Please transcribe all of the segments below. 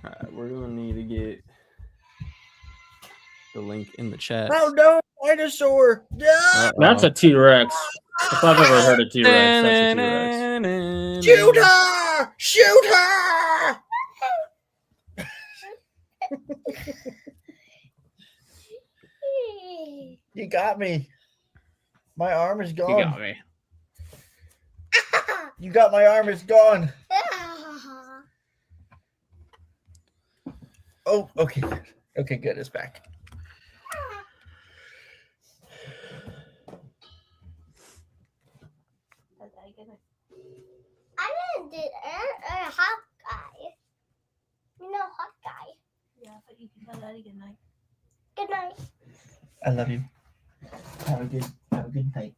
Alright, we're gonna need to get the link in the chat. Oh no, dinosaur! No! That's a T-Rex. If I've ever heard a T-Rex, that's a T-Rex. Shoot her! Shoot her! You got me. My arm is gone. You got me. You got my arm is gone. Oh, okay. Okay, good. It's back. I didn't do a hot guy. You know, hot guy. Yeah, but you can tell Daddy good night. Good night. I love you. Have a good night.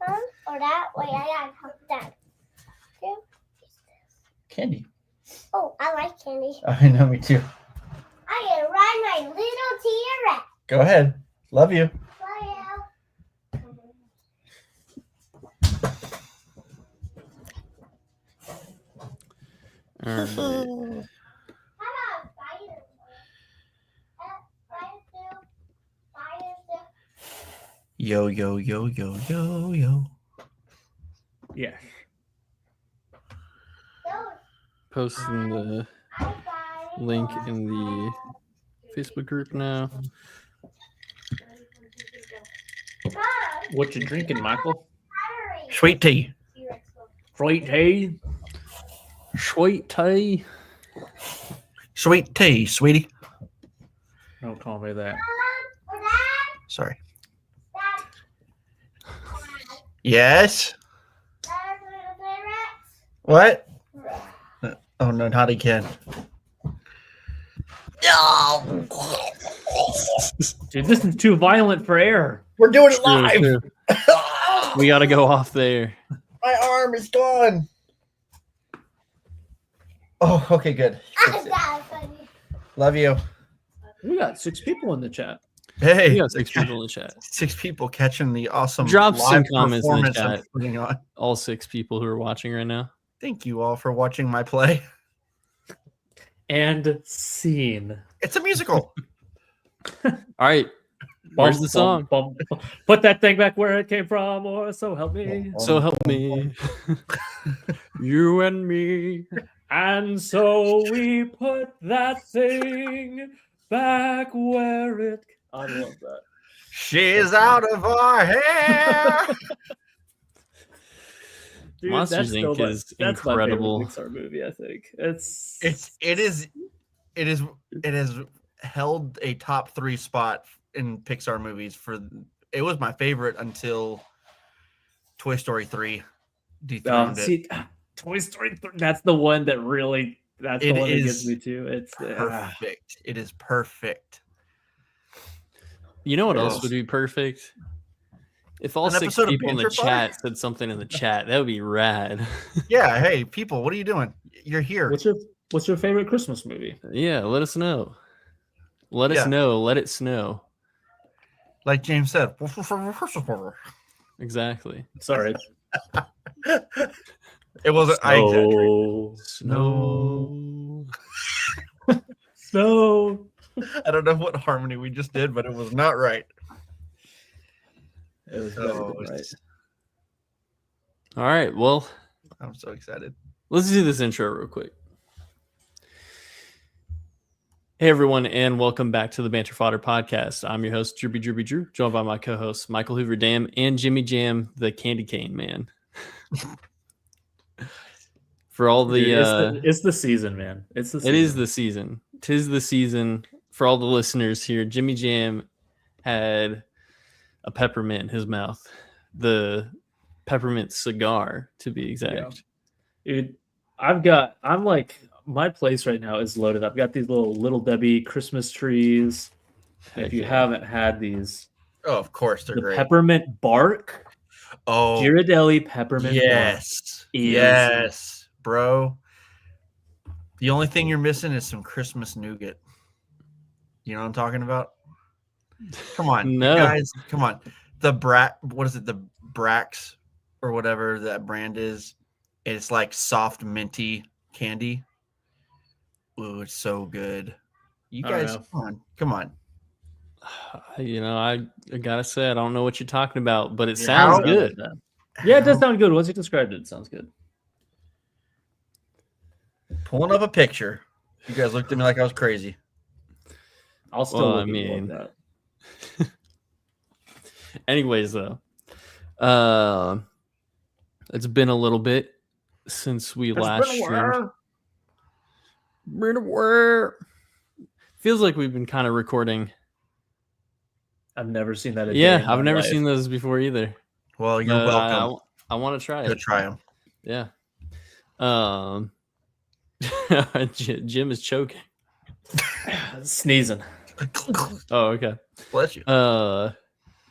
Huh? Or that way, I got that. Candy. Oh, I like candy. I know, me too. I can ride my little T-Rex. Go ahead. Love you. Bye, Al. Alright. How about spiders? Spiders too? Spiders too? Yo, yo, yo, yo, yo, yo. Yeah. Those Posting the spiders. link in the Facebook group now. What you drinking, Michael? Sweet tea. Sweet tea. Sweet tea. Sweet tea, sweetie. Don't call me that. Sorry. Yes. What? Oh no, not again. No. Dude, this is too violent for air. We're doing it True, live. true. We gotta go off there. My arm is gone. Oh, okay, good. Love you. We got 6 people in the chat. Hey, We got 6 people in the chat. 6 people catching the awesome Drop some live comments in the performance I'm chat. putting on. All 6 people who are watching right now. Thank you all for watching my play. And scene. It's a musical. All right. Where's the song? Put that thing back where it came from, or so help me. So help me. You and me. And so we put that thing back where it. I love that. She's out of our hair. Dude, Monsters, still Inc. is incredible. My favorite Pixar movie, I think. It has held a top 3 spot in Pixar movies it was my favorite until Toy Story 3 dethroned it. See, Toy Story 3, that's the one that really that gets me too. It's perfect. It is perfect. You know what Yes. else would be perfect? If all An 6 episode of people in the Banter Fodder? chat said something in the chat, that would be rad. Yeah, hey people, what are you doing? You're here. What's your favorite Christmas movie? Yeah, let us know. Let us know. Let it snow. Like James said. Exactly. Sorry. It wasn't. I exaggerated. Snow. Snow. I don't know what harmony we just did, but it was not right. It was better than right. All right. Well, I'm so excited. let's do this intro real quick. Hey, everyone, and welcome back to the Banter Fodder podcast. I'm your host, Droopy Drew, joined by my co-hosts, Michael Hoover Dam and Jimmy Jam, the Candy Cane Man. For all the... Dude, it's the season, man. It's the season. It is the season. 'Tis the season. For all the listeners here, Jimmy Jam had a peppermint in his mouth. The peppermint cigar, to be exact. Yeah. Dude, my place right now is loaded. I've got these little Debbie Christmas trees. If you haven't had these, Oh, of course they're the great. peppermint bark, Oh, Ghirardelli peppermint yes, bark. yes, bro. The only thing you're missing is some Christmas nougat. You know what I'm talking about? Come on, No. you guys. Come on. What is it? The Brax or whatever that brand is. It's like soft minty candy. Ooh, it's so good. You I don't guys, know. come on. I gotta say I don't know what you're talking about, but it Yeah, sounds How- good. Yeah, it does sound good. Once you described it, it sounds good. Pulling up a picture. You guys looked at me like I was crazy. I'll still Well, look I at you like mean- that. Anyways, though, it's been a little bit since we last streamed. Been a while. Feels like we've been kind of recording. I've never seen that. A day Yeah, in I've my never life. seen those before either. Well, you're But welcome. I want to try Go it. try them. Yeah. Jim is choking. Sneezing. Oh, okay. Bless you.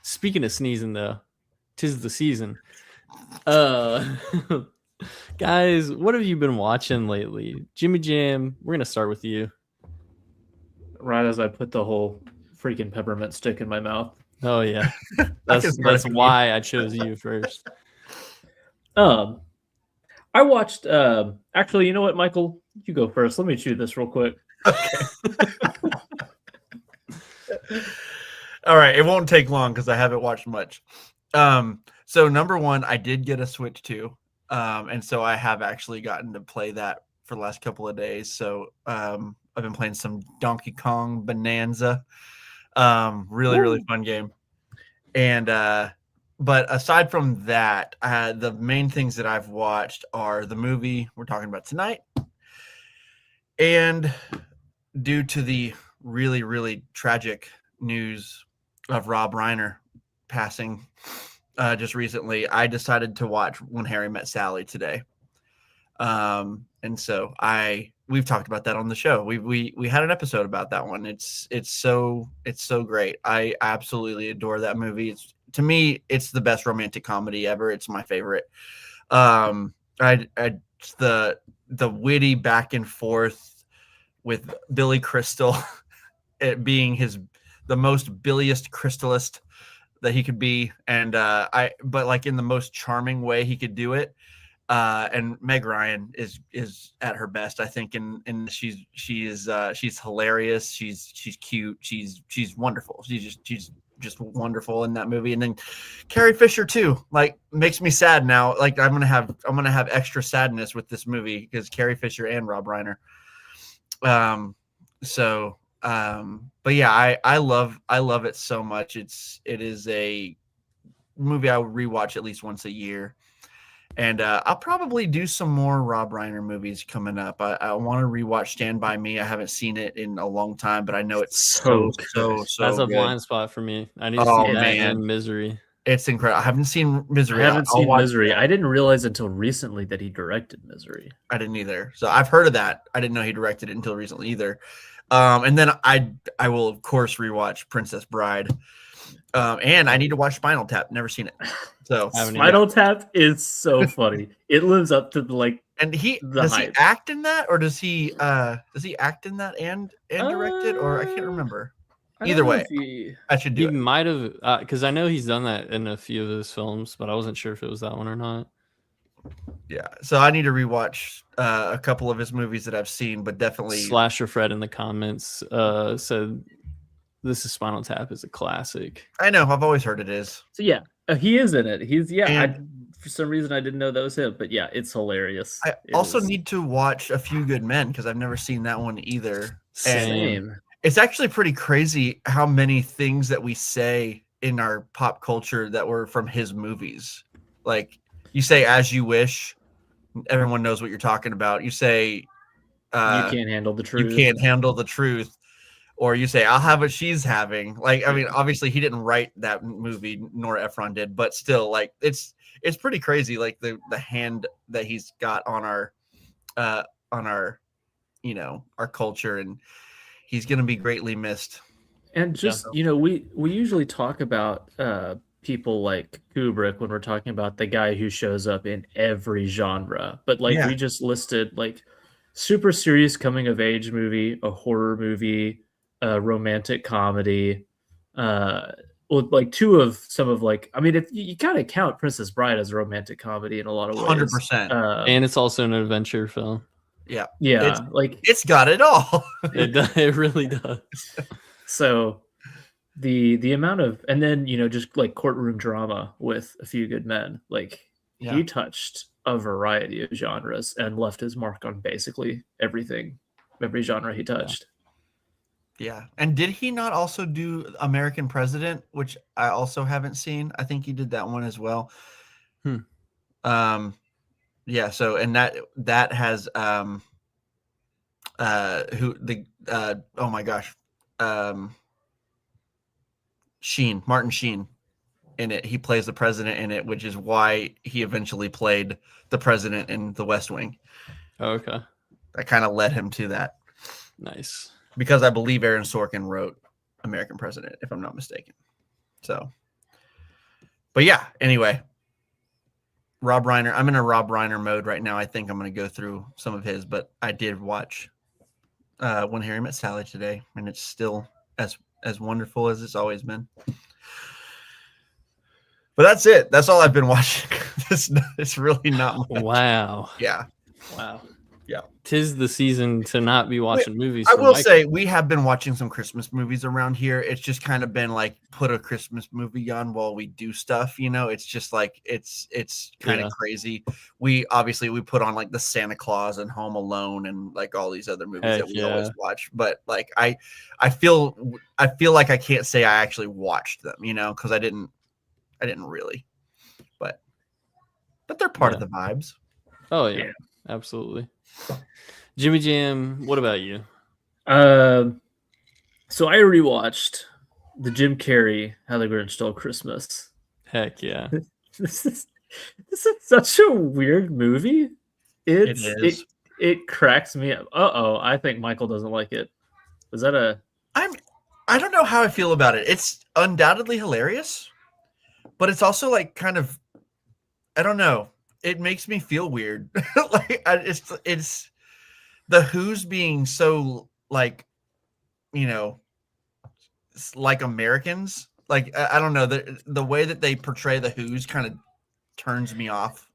Speaking of sneezing, though, 'tis the season. Guys, what have you been watching lately? Jimmy Jam, we're gonna start with you. Right as I put the whole freaking peppermint stick in my mouth. Oh yeah, I can that's start with you. why I chose you first. I watched. Actually, you know what, Michael? You go first. Let me chew this real quick. All right, it won't take long because I haven't watched much. So number one, I did get a Switch 2, and so I have actually gotten to play that for the last couple of days. So I've been playing some Donkey Kong Bonanza. Really fun game. And but aside from that, the main things that I've watched are the movie we're talking about tonight, and due to the really tragic news of Rob Reiner passing just recently, I decided to watch When Harry Met Sally today. And so we've talked about that on the show. We had an episode about that one. It's so great. I absolutely adore that movie. To me, it's the best romantic comedy ever. It's my favorite. It's the witty back and forth with Billy Crystal, it being the most billiest crystalist that he could be, and but like in the most charming way he could do it. And Meg Ryan is at her best, I think, and she's hilarious. She's cute. She's wonderful. She's just wonderful in that movie. And then Carrie Fisher too, like, makes me sad now. Like I'm gonna have extra sadness with this movie because Carrie Fisher and Rob Reiner. But yeah, I love it so much. It is a movie I would rewatch at least once a year. And I'll probably do some more Rob Reiner movies coming up. I want to rewatch Stand By Me. I haven't seen it in a long time, but I know it's so That's a good. blind spot for me. I need to Oh, see that man. and Misery. It's incredible. I haven't seen Misery. I haven't I'll seen watch Misery. that. I didn't realize until recently that he directed Misery. I didn't either. So I've heard of that. I didn't know he directed it until recently either. And then I will of course rewatch Princess Bride. And I need to watch Spinal Tap. Never seen it. So Spinal Tap is so funny. It lives up to and does he act in that, or does he act in that and direct it, or I can't remember. Either way, I should do He it. might have, because I know he's done that in a few of his films, but I wasn't sure if it was that one or not. Yeah, so I need to rewatch a couple of his movies that I've seen, but definitely Slasher Fred in the comments said This Is Spinal Tap is a classic. I know, I've always heard it is. So yeah, he is in it. He's And- for some reason I didn't know that was him, but yeah, it's hilarious. I also need to watch A Few Good Men because I've never seen that one either. same. It's actually pretty crazy how many things that we say in our pop culture that were from his movies. Like, you say "As You Wish," everyone knows what you're talking about. You say You can't handle the truth. You can't handle the truth. Or you say, "I'll have what she's having." Like, I mean, obviously he didn't write that movie, nor Ephron did, but still, like, it's pretty crazy. Like the hand that he's got on our our culture, and he's going to be greatly missed. And just we usually talk about people like Kubrick when we're talking about the guy who shows up in every genre, but like we just listed like super serious coming of age movie, a horror movie, a romantic comedy, like two of some of like, I mean, if you kind of count Princess Bride as a romantic comedy in a lot of ways, 100%. And it's also an adventure film. Yeah. Yeah, It's, like it's got it all. It really does. so the amount of, and then just like courtroom drama with A Few Good Men, like Yeah. he touched a variety of genres and left his mark on basically everything, every genre he touched. Yeah. And did he not also do American President, which I also haven't seen? I think he did that one as well. Yeah, so and that has who the oh my gosh. Martin Sheen in it. He plays the president in it, which is why he eventually played the president in The West Wing. Okay. That kind of led him to that. Nice. Because I believe Aaron Sorkin wrote American President, if I'm not mistaken. So, but yeah, anyway, Rob Reiner. I'm in a Rob Reiner mode right now. I think I'm going to go through some of his, but I did watch When Harry Met Sally today, and it's still as wonderful as it's always been. But that's it. That's all I've been watching. It's really not much. Wow. Yeah. Wow. Yeah. 'Tis the season to not be watching movies. I for will Michael. say we have been watching some Christmas movies around here. It's just kind of been like put a Christmas movie on while we do stuff. It's just like it's kind of crazy. We put on like the Santa Claus and Home Alone and like all these other movies that we always watch. But like I feel like I can't say I actually watched them, because I didn't really. But they're part of the vibes. Oh yeah. Absolutely. Jimmy Jam, what about you? So I rewatched the Jim Carrey How the Grinch Stole Christmas. Heck yeah. This is such a weird movie. It is. It cracks me up. I think Michael doesn't like it. Is that a I don't know how I feel about it. It's undoubtedly hilarious, but it's also like kind of, I don't know. It makes me feel weird. Like it's the Who's being so like, like Americans. Like I don't know, the way that they portray the Who's kind of turns me off.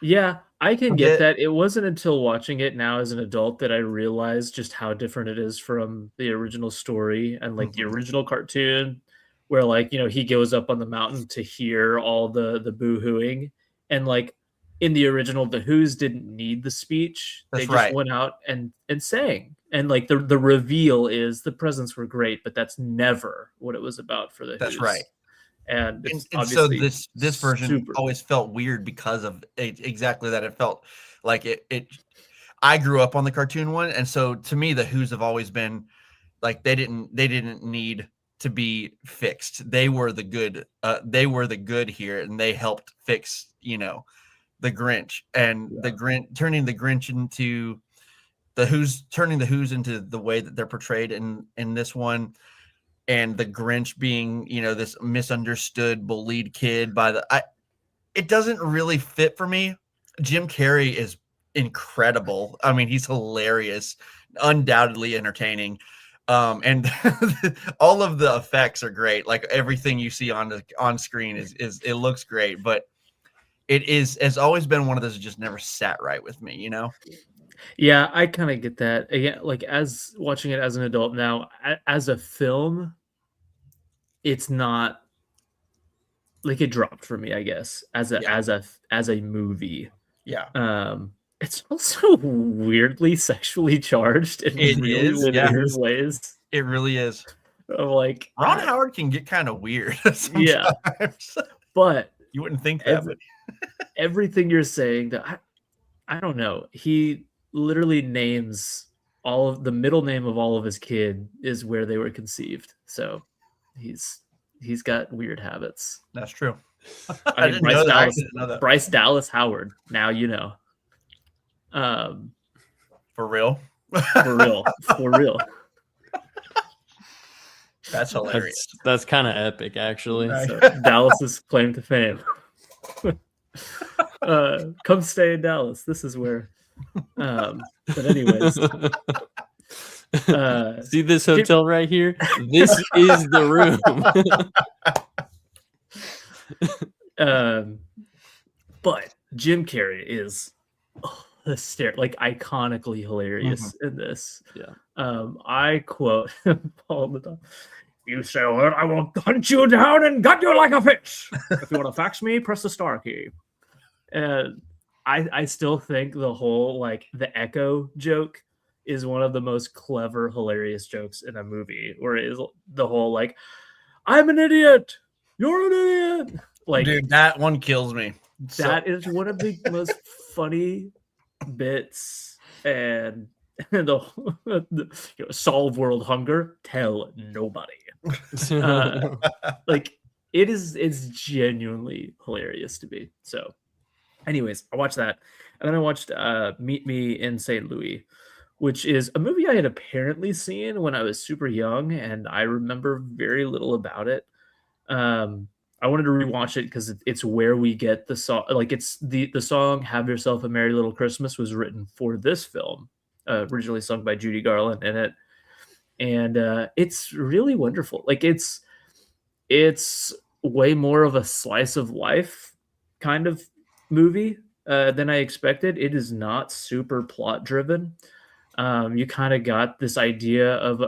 Yeah, I can get that. It wasn't until watching it now as an adult that I realized just how different it is from the original story and like the original cartoon, where like he goes up on the mountain to hear all the boo-hooing, and like in the original, the Who's didn't need the speech. They just went out and sang. And like the reveal is the presents were great, but that's never what it was about for the Who's. That's right. And so this version always felt weird because of exactly that. It felt like it. I grew up on the cartoon one, and so to me, the Who's have always been like they didn't need to be fixed. They were the good. They were the good here, and they helped fix the Grinch, and the Grinch turning the Grinch into the Who's, turning the Who's into the way that they're portrayed in this one, and the Grinch being this misunderstood, bullied kid by it doesn't really fit for me. Jim Carrey is incredible. I mean, he's hilarious, undoubtedly entertaining, and all of the effects are great. Like everything you see on screen is it looks great, but it has always been one of those that just never sat right with me, Yeah, I kind of get that. Again, like as watching it as an adult now, as a film, it's not like it dropped for me, I guess, as a movie. Yeah. It's also weirdly sexually charged in really weird ways. It really is. Like Ron Howard can get kind of weird sometimes. Yeah. But you wouldn't think that. Everything you're saying, that I don't know. He literally names all of the middle name of all of his kid is where they were conceived. So he's got weird habits. That's true. I mean, Bryce Dallas Howard. Now you know. For real. For real. That's hilarious. That's kind of epic, actually. So, Dallas's claim to fame. Come stay in Dallas. This is where. But anyways, see this hotel right here? This is the room. But Jim Carrey is hysterical, like iconically hilarious in this. Yeah. I quote all the time. You say a word, I will hunt you down and gut you like a fish. If you want to fax me, press the star key. And I still think the whole like the echo joke is one of the most clever, hilarious jokes in a movie. Where it is the whole like, I'm an idiot, you're an idiot. Like, dude, that one kills me. That is one of the most funny bits, and solve world hunger, tell nobody. Like it's genuinely hilarious to me. So anyways, I watched that, and then I watched Meet Me in St. Louis, which is a movie I had apparently seen when I was super young, and I remember very little about it. I wanted to rewatch it because it's where we get the song. Like it's the song "Have Yourself a Merry Little Christmas" was written for this film, originally sung by Judy Garland in it, and it's really wonderful. Like it's way more of a slice of life kind of movie than I expected. It is not super plot driven. You kind of got this idea of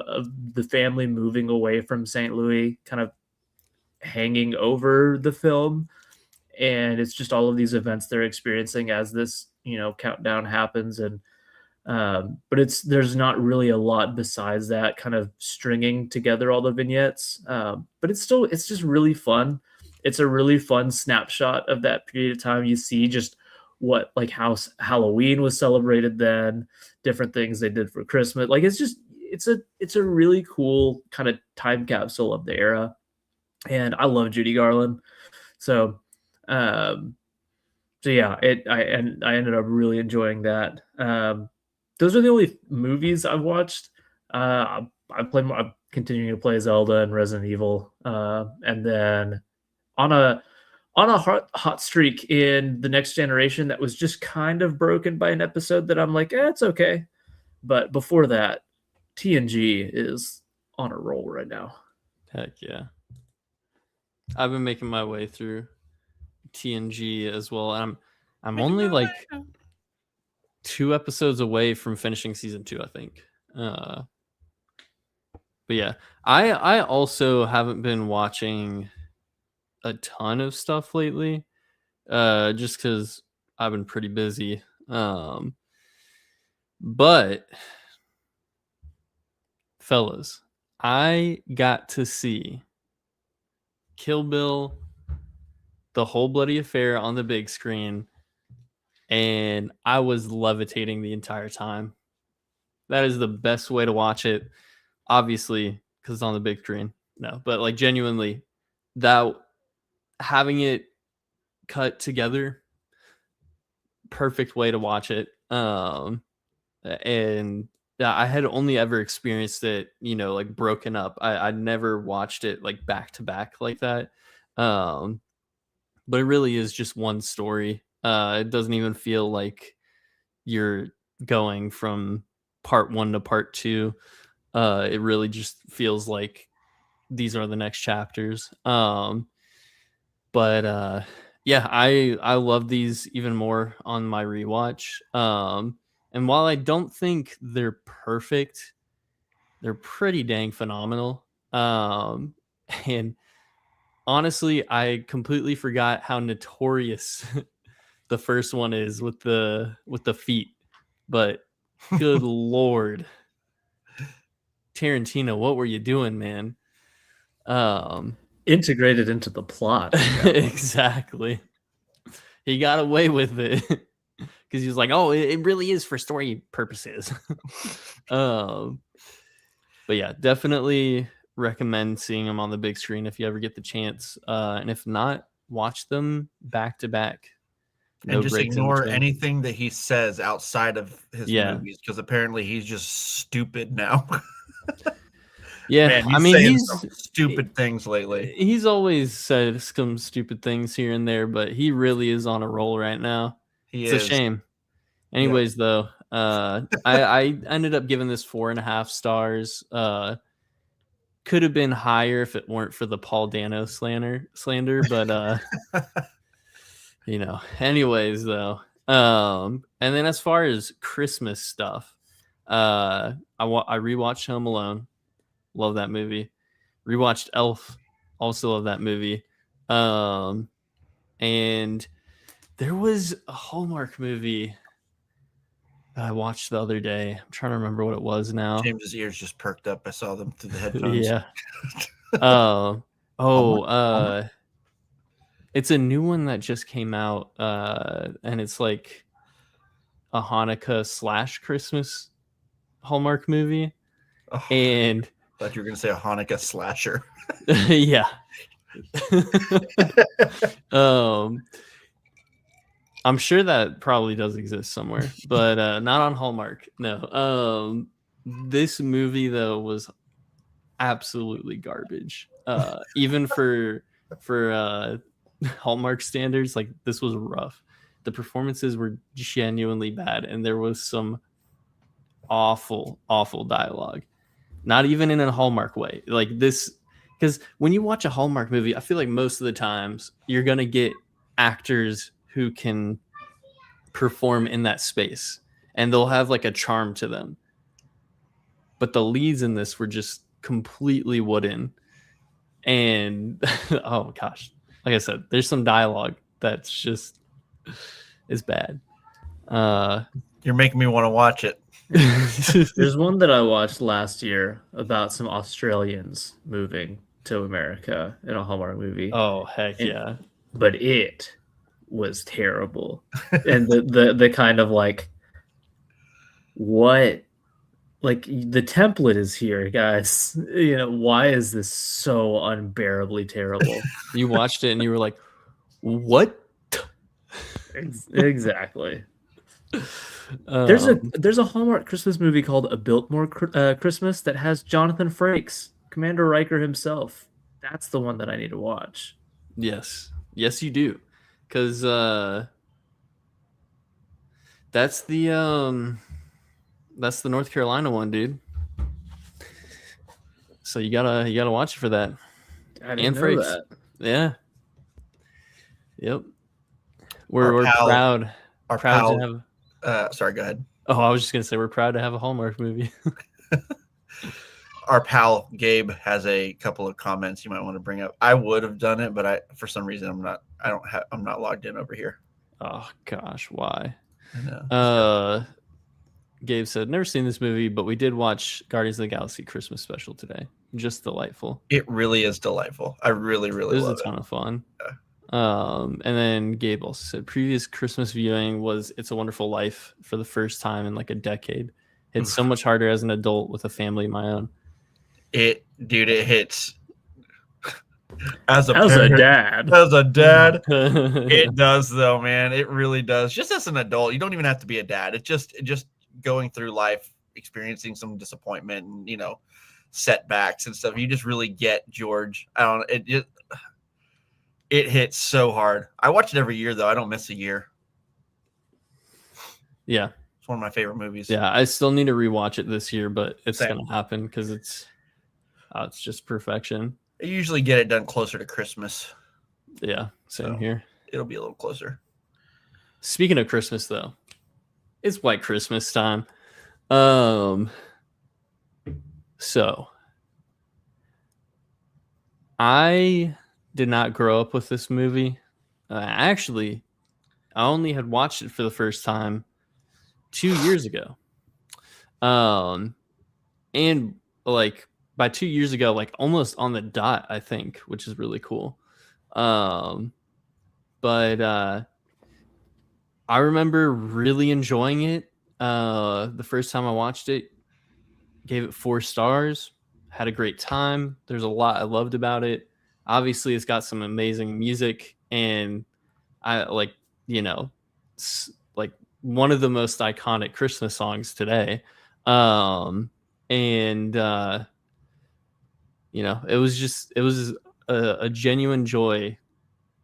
the family moving away from St. Louis, kind of hanging over the film, and it's just all of these events they're experiencing as this countdown happens, and but there's not really a lot besides that, kind of stringing together all the vignettes, but it's just really fun. It's a really fun snapshot of that period of time. You see just what, like, how Halloween was celebrated then, different things they did for Christmas. Like it's a really cool kind of time capsule of the era. And I love Judy Garland, so yeah, I ended up really enjoying that. Those are the only movies I've watched. I'm continuing to play Zelda and Resident Evil, and then on a hot streak in The Next Generation that was just kind of broken by an episode that I'm like, it's okay. But before that, TNG is on a roll right now. Heck yeah. I've been making my way through TNG as well. I'm only like 2 episodes away from finishing season 2, I think. But yeah, I also haven't been watching a ton of stuff lately, just because I've been pretty busy. But fellas, I got to see Kill Bill, the whole bloody affair on the big screen, and I was levitating the entire time. That is the best way to watch it, obviously, because it's on the big screen. No, but like genuinely, that having it cut together, perfect way to watch it. And I had only ever experienced it, like broken up. I'd never watched it like back to back like that. But it really is just one story. It doesn't even feel like you're going from part 1 to part 2. It really just feels like these are the next chapters. But yeah, I love these even more on my rewatch. And while I don't think they're perfect, they're pretty dang phenomenal. And honestly, I completely forgot how notorious the first one is with the feet. But good Lord, Tarantino, what were you doing, man? Integrated into the plot. Exactly. He got away with it because he was like, oh, it really is for story purposes. But yeah, definitely recommend seeing them on the big screen if you ever get the chance. And if not, watch them back to back. And just ignore anything that he says outside of his movies, because apparently he's just stupid now. Yeah, Man, he's some stupid things lately. He's always said some stupid things here and there, but he really is on a roll right now. It's a shame. Anyways, though, I ended up giving this 4.5 stars. Could have been higher if it weren't for the Paul Dano slander, but anyways, though, And then as far as Christmas stuff, I rewatched Home Alone. Love that movie. Rewatched Elf. Also love that movie. And there was a Hallmark movie that I watched the other day. I'm trying to remember what it was now. James's ears just perked up. I saw them through the headphones. Yeah. It's a new one that just came out, and it's like a Hanukkah / Christmas Hallmark movie. Oh, And I thought you were going to say a Hanukkah slasher. yeah. I'm sure that probably does exist somewhere, but not on Hallmark. No. This movie though was absolutely garbage. Even for Hallmark standards, like this was rough. The performances were genuinely bad, and there was some awful dialogue. Not even in a Hallmark way. Like this, because when you watch a Hallmark movie, I feel like most of the times you're gonna get actors who can perform in that space, and they'll have like a charm to them. But the leads in this were just completely wooden, and oh gosh, like I said, there's some dialogue that's just is bad. You're making me want to watch it. There's one that I watched last year about some Australians moving to America in a Hallmark movie. Oh heck yeah! But it was terrible, and the kind of like what, like the template is here, guys. You know, why is this so unbearably terrible? You watched it and you were like, "What?" Exactly. There's a Hallmark Christmas movie called A Biltmore Christmas that has Jonathan Frakes, Commander Riker himself. That's the one that I need to watch. Yes, you do, because that's the North Carolina one, dude. So you gotta watch it for that. I didn't know that. Yeah. Yep. We're proud. Our proud pal, to have. sorry, go ahead. Oh, I was just gonna say we're proud to have a Hallmark movie. Our pal Gabe has a couple of comments you might want to bring up. I would have done it, but for some reason I'm not logged in over here. Oh gosh, why? I know. Gabe said, "Never seen this movie, but we did watch Guardians of the Galaxy Christmas special today. Just delightful. It really is delightful. I really, really love it. It was a ton of fun." Yeah. And then Gabe also said previous Christmas viewing was It's a Wonderful Life for the first time in like a decade. It's so much harder as an adult with a family of my own. It hits as a dad. As a dad, it does though, man. It really does. Just as an adult, you don't even have to be a dad. It's just going through life, experiencing some disappointment and setbacks and stuff. You just really get George. It hits so hard. I watch it every year though. I don't miss a year. Yeah. It's one of my favorite movies. Yeah, I still need to rewatch it this year, but it's going to happen because it's just perfection. I usually get it done closer to Christmas. Yeah, same here. It'll be a little closer. Speaking of Christmas, though, it's White Christmas time. So I did not grow up with this movie. Actually, I only had watched it for the first time 2 years ago. And like by 2 years ago, like almost on the dot, I think, which is really cool. But I remember really enjoying it. The first time I watched it, gave it 4 stars, had a great time. There's a lot I loved about it. Obviously, it's got some amazing music, and I like one of the most iconic Christmas songs today. It was a genuine joy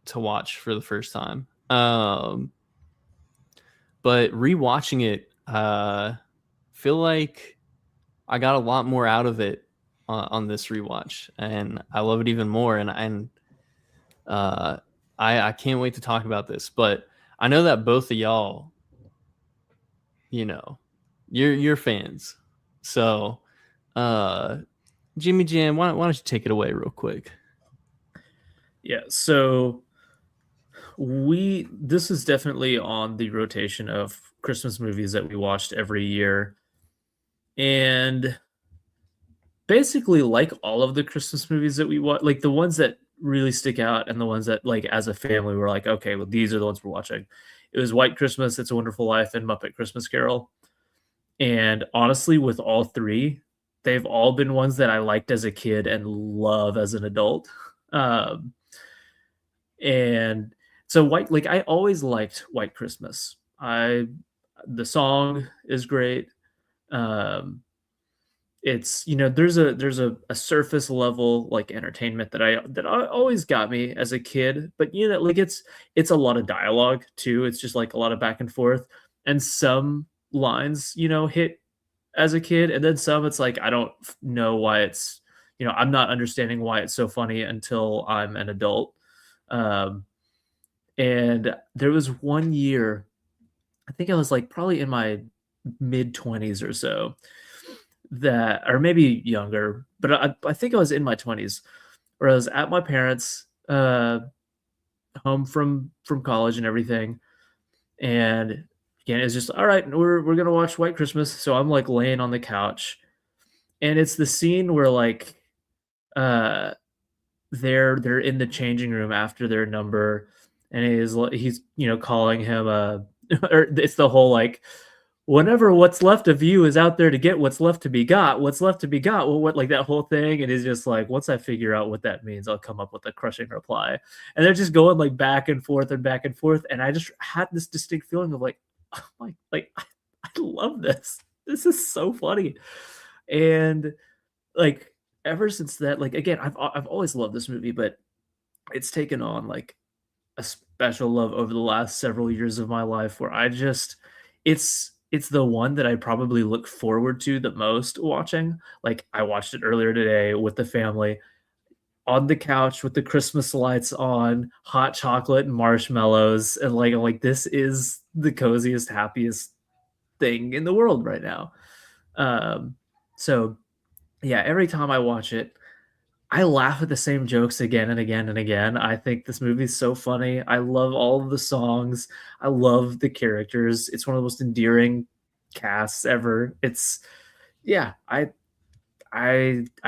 to watch for the first time. But rewatching it, feel like I got a lot more out of it on this rewatch, and I love it even more. And I can't wait to talk about this, but I know that both of y'all you're fans. So, Jimmy Jam, why don't you take it away real quick? Yeah, so this is definitely on the rotation of Christmas movies that we watched every year. And basically, like all of the Christmas movies that we watch, like the ones that really stick out and the ones that, like, as a family, we're like, okay, well, these are the ones we're watching. It was White Christmas, It's a Wonderful Life, and Muppet Christmas Carol. And honestly, with all three, they've all been ones that I liked as a kid and love as an adult. Um, and so I always liked White Christmas. The song is great. Um, it's there's a surface level like entertainment that always got me as a kid, but like it's a lot of dialogue too. It's just like a lot of back and forth, and some lines hit as a kid, and then some it's like I don't know why it's I'm not understanding why it's so funny until I'm an adult. And there was one year, I think I was like probably in my mid 20s or so, or maybe younger, but I think I was in my 20s, where I was at my parents' home from college and everything. And again, it's just, all right, we're gonna watch White Christmas. So I'm like laying on the couch, and it's the scene where like they're in the changing room after their number, and he's calling him or it's the whole like, whenever what's left of you is out there to get what's left to be got, well, what, like that whole thing. And he's just like, once I figure out what that means, I'll come up with a crushing reply. And they're just going like back and forth and back and forth. And I just had this distinct feeling of like, oh I love this. This is so funny. And like, ever since that, like, again, I've always loved this movie, but it's taken on like a special love over the last several years of my life, where it's the one that I probably look forward to the most watching. Like, I watched it earlier today with the family on the couch with the Christmas lights on, hot chocolate and marshmallows, and like I'm like, this is the coziest, happiest thing in the world right now. So yeah, every time I watch it, I laugh at the same jokes again and again and again. I think this movie is so funny. I love all of the songs. I love the characters. It's one of the most endearing casts ever. I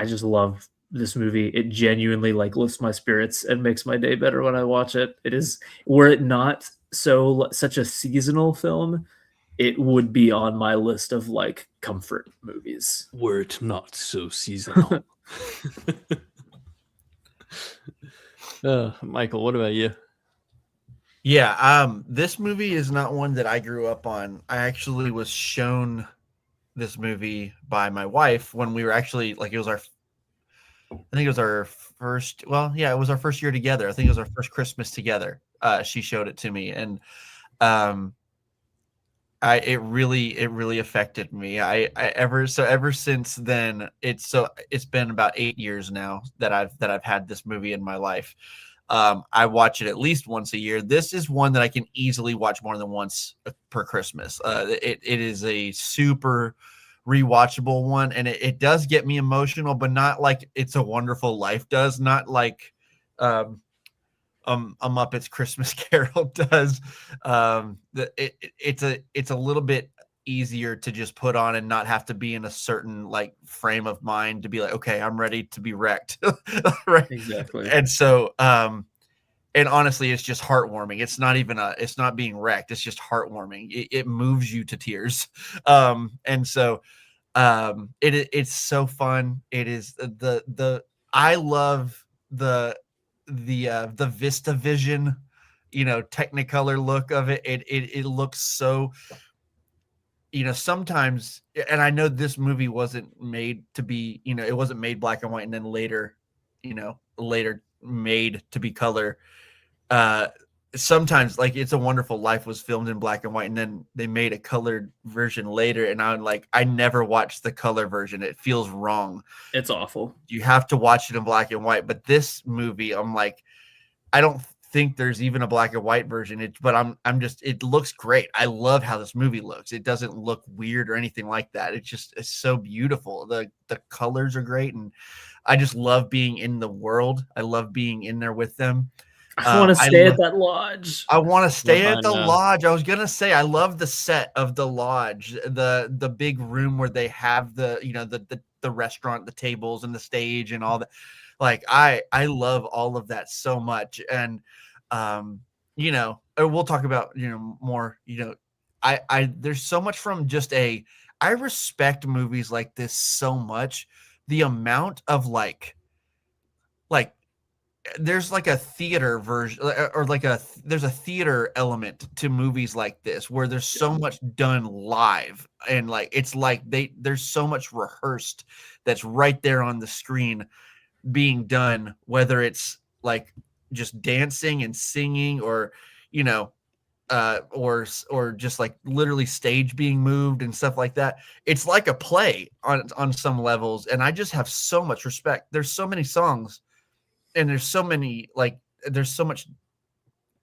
just love this movie. It genuinely like lifts my spirits and makes my day better when I watch it. It is, were it not such a seasonal film, it would be on my list of like comfort movies. Were it not so seasonal. Michael, what about you? Yeah, this movie is not one that I grew up on. I actually was shown this movie by my wife when we were actually like, it was our first, well, yeah, it was our first year together. I think it was our first Christmas together. She showed it to me, and it really affected me. Ever since then, it's been about 8 years now that I've had this movie in my life. I watch it at least once a year. This is one that I can easily watch more than once per Christmas. It is a super rewatchable one, and it does get me emotional, but not like It's a Wonderful Life does, not like a Muppet's Christmas Carol does. It's a little bit easier to just put on and not have to be in a certain like frame of mind to be like, okay, I'm ready to be wrecked. Right. Exactly. And so, and honestly, it's just heartwarming. It's not being wrecked. It's just heartwarming. It moves you to tears. And so, it's so fun. It is I love the Vista Vision, Technicolor look of it. It looks so, sometimes, and I know this movie wasn't made to be, it wasn't made black and white and then later made to be color. Sometimes like It's a Wonderful Life was filmed in black and white and then they made a colored version later. And I'm like, I never watched the color version. It feels wrong. It's awful. You have to watch it in black and white. But this movie, I'm like, I don't think there's even a black and white version. But it looks great. I love how this movie looks. It doesn't look weird or anything like that. It's so beautiful. The colors are great, and I just love being in the world. I love being in there with them. I want to stay at that lodge. I want to stay at the know. lodge. I was gonna say I love the set of the lodge, the big room where they have the restaurant, the tables, and the stage, and all that. Like I love all of that so much, and we'll talk about more. I there's so much from just I respect movies like this so much. The amount of like there's like a theater version or there's a theater element to movies like this where there's so much done live, and like it's like there's so much rehearsed that's right there on the screen being done, whether it's like just dancing and singing or or just like literally stage being moved and stuff like that. It's like a play on some levels, and I just have so much respect. There's so many songs, and there's so much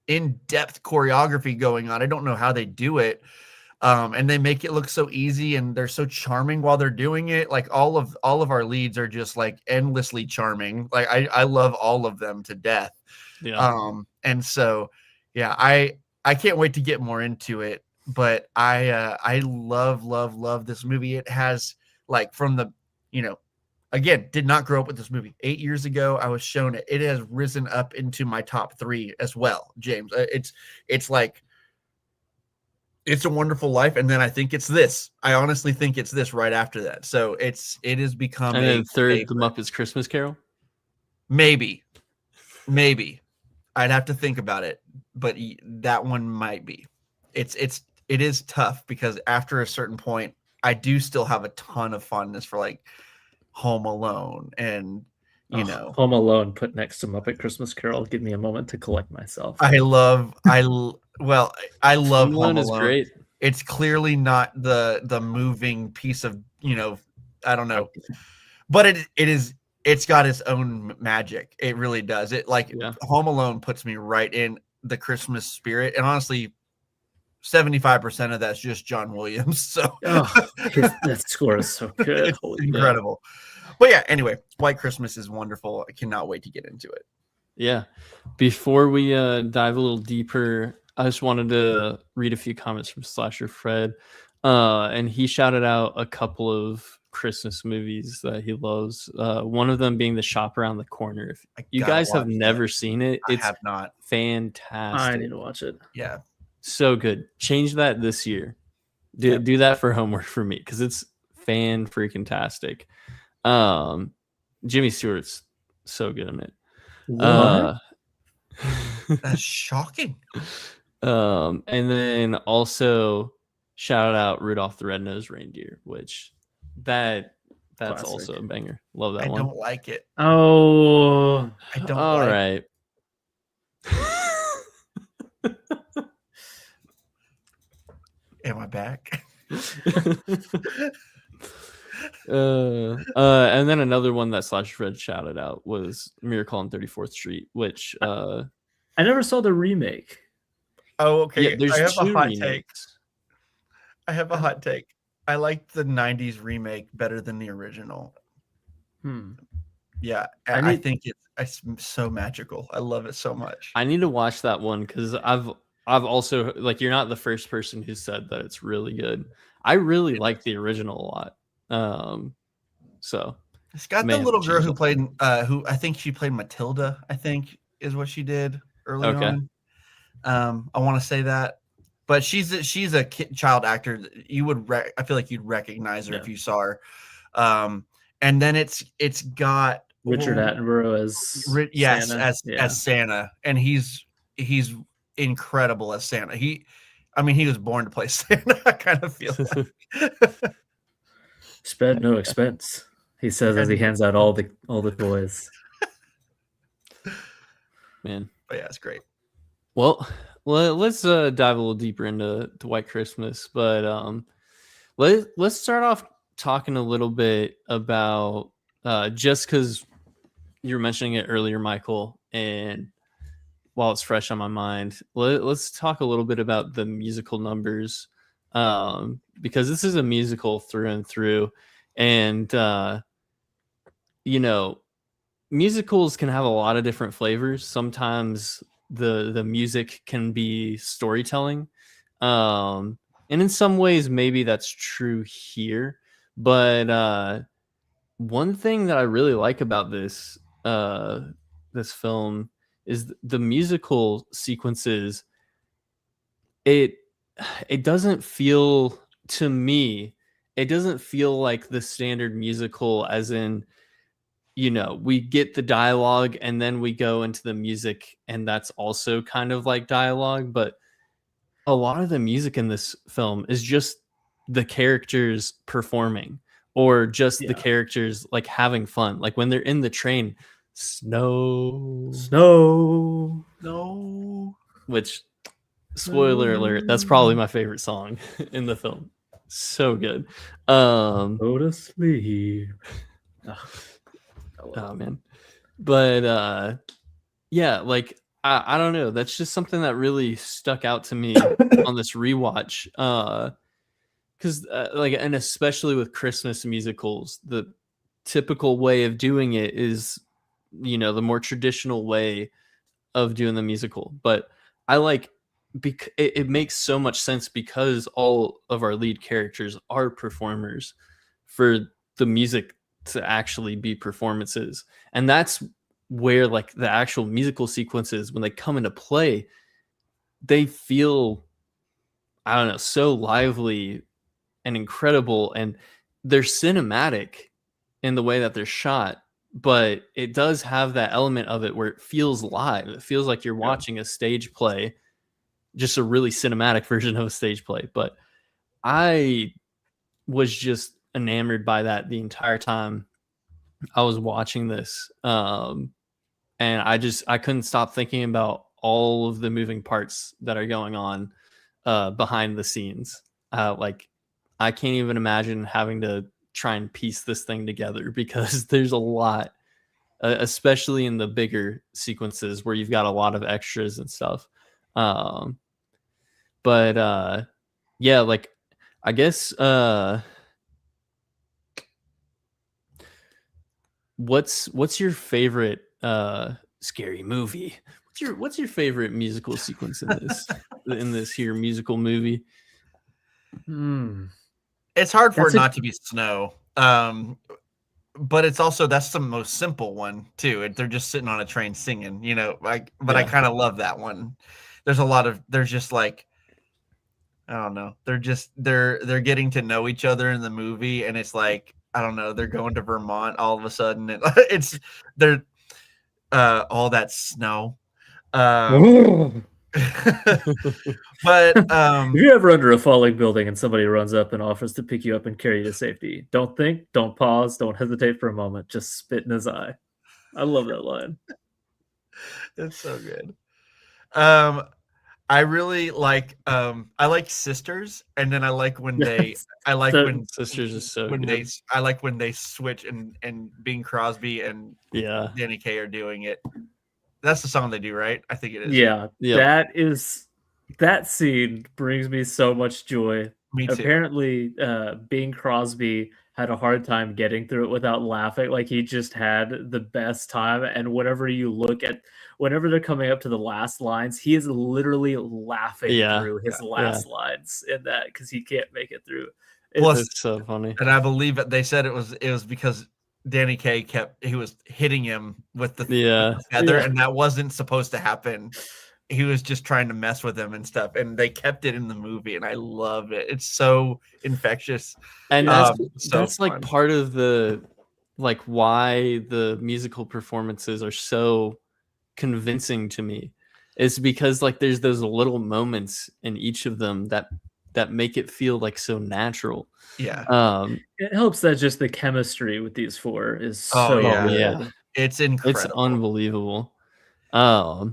in-depth choreography going on. I don't know how they do it. And they make it look so easy, and they're so charming while they're doing it. Like all of our leads are just like endlessly charming. Like I love all of them to death. Yeah. And so, yeah, I can't wait to get more into it, but I love this movie. It has like from the, again, did not grow up with this movie. 8 years ago, I was shown it. It has risen up into my top 3 as well, James. It's like, It's a Wonderful Life, and then I think it's this. I honestly think it's this right after that. So it has become And then third, favorite. The Muppets Christmas Carol. Maybe. I'd have to think about it, but that one might be. It is tough because after a certain point, I do still have a ton of fondness for like Home Alone and Home Alone put next to Muppet Christmas Carol. Give me a moment to collect myself. I love Home Home Alone is Alone. great. It's clearly not the moving piece of I don't know, but it's got its own magic. It really does. Home Alone puts me right in the Christmas spirit, and honestly, 75% of that's just John Williams. So that score is so good. It's incredible. But yeah, anyway, White Christmas is wonderful. I cannot wait to get into it. Yeah. Before we dive a little deeper, I just wanted to read a few comments from Slasher Fred. And he shouted out a couple of Christmas movies that he loves. One of them being The Shop Around the Corner. If you guys have never seen it, I have not. Fantastic. I need to watch it. Yeah. So good. Change that this year. Do that for homework for me because it's fan-freaking-tastic. Jimmy Stewart's so good in it. That's shocking. And then also shout out Rudolph the Red-Nosed Reindeer, which that's Classic. also a banger. Love that I one. don't like it. Oh, I don't All like right. Am I back? And then another one that Slash Fred shouted out was Miracle on 34th Street, which I never saw the remake. Oh, okay. Yeah, there's I have a two hot take. remakes. I have a hot take. I like the 90s remake better than the original. Yeah, I think it's so magical. I love it so much. I need to watch that one because I've also like you're not the first person who said that it's really good. I really like the original a lot. So It's got the little girl who played who I think she played Matilda, I think is what she did early on. I want to say that. But she's a child actor. You would I feel like you'd recognize her if you saw her. And then it's got Richard Attenborough as Santa. As Santa, and he's incredible as Santa. He was born to play Santa. I kind of feel like. Spared no expense, he says as he hands out all the toys. Man, but yeah, it's great. Well, let's dive a little deeper into White Christmas, but let's start off talking a little bit about just because you were mentioning it earlier, Michael, and while it's fresh on my mind, let's talk a little bit about the musical numbers, because this is a musical through and through, and musicals can have a lot of different flavors. Sometimes the music can be storytelling, and in some ways maybe that's true here. But one thing that I really like about this film is the musical sequences. It it doesn't feel to me. It doesn't feel like the standard musical, as in, we get the dialogue and then we go into the music, and that's also kind of like dialogue. But a lot of the music in this film is just the characters performing, or just the characters like having fun. Like when they're in the train, snow, which, spoiler alert, that's probably my favorite song in the film. So good. Go to sleep. Oh man. But yeah, like I don't know, that's just something that really stuck out to me on this rewatch, because like, and especially with Christmas musicals, the typical way of doing it is, the more traditional way of doing the musical. But I like, it makes so much sense because all of our lead characters are performers, for the music to actually be performances. And that's where like the actual musical sequences, when they come into play, they feel, I don't know, so lively and incredible, and they're cinematic in the way that they're shot, but it does have that element of it where it feels live. It feels like you're watching a stage play, just a really cinematic version of a stage play. But I was just enamored by that the entire time I was watching this. And I couldn't stop thinking about all of the moving parts that are going on behind the scenes. Like, I can't even imagine having to try and piece this thing together, because there's a lot, especially in the bigger sequences where you've got a lot of extras and stuff. But yeah, like, I guess what's your favorite scary movie? What's your favorite musical sequence in this here musical movie? It's hard for it not to be Snow. But it's also, that's the most simple one too. They're just sitting on a train singing, but I kind of love that one. There's just like, I don't know. They're getting to know each other in the movie, and it's like, I don't know, they're going to Vermont all of a sudden, and they're all that snow. But if you're ever under a falling building and somebody runs up and offers to pick you up and carry you to safety, don't think, don't pause, don't hesitate for a moment, just spit in his eye. I love that line. It's so good. I really like I like Sisters, and then I like when when Sisters is so when good. I like when they switch and Bing Crosby and Danny Kaye are doing it. That's the song they do, right? I think it is. Yeah. That scene brings me so much joy. Me too. Apparently, Bing Crosby had a hard time getting through it without laughing. Like, he just had the best time. And whenever they're coming up to the last lines, he is literally laughing through his last lines in that, because he can't make it through. It's so funny. And I believe that they said it was because Danny Kaye he was hitting him with the feather, and that wasn't supposed to happen. He was just trying to mess with him and stuff, and they kept it in the movie, and I love it. It's so infectious, and that's like part of the, like, why the musical performances are so convincing to me, is because like there's those little moments in each of them that make it feel like so natural. It helps that just the chemistry with these four is so good. It's incredible. It's unbelievable. I